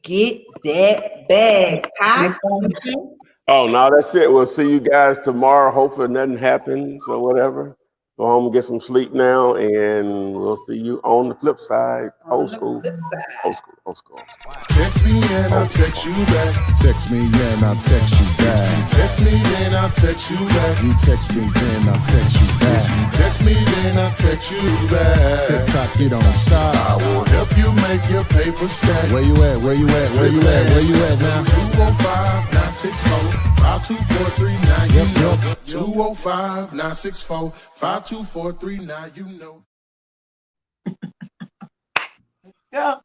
[SPEAKER 4] Get that bag. Ty?
[SPEAKER 2] Oh, no, that's it. We'll see you guys tomorrow. Hopefully nothing happens or whatever. Go home and get some sleep now, and we'll see you on the flip side. Old school. Old school.
[SPEAKER 1] Text me and I'll text you back. Text me and I'll text you back. Text me then I'll text you back. You text me then I'll text you back. Text me then I'll text you back. TikTok, you don't stop. I will help you make your paper stack. Where you at? Where you at? Where you at? Where you at now? 205-964-5239. Yep. 205-964-5239. You know.
[SPEAKER 3] Yeah.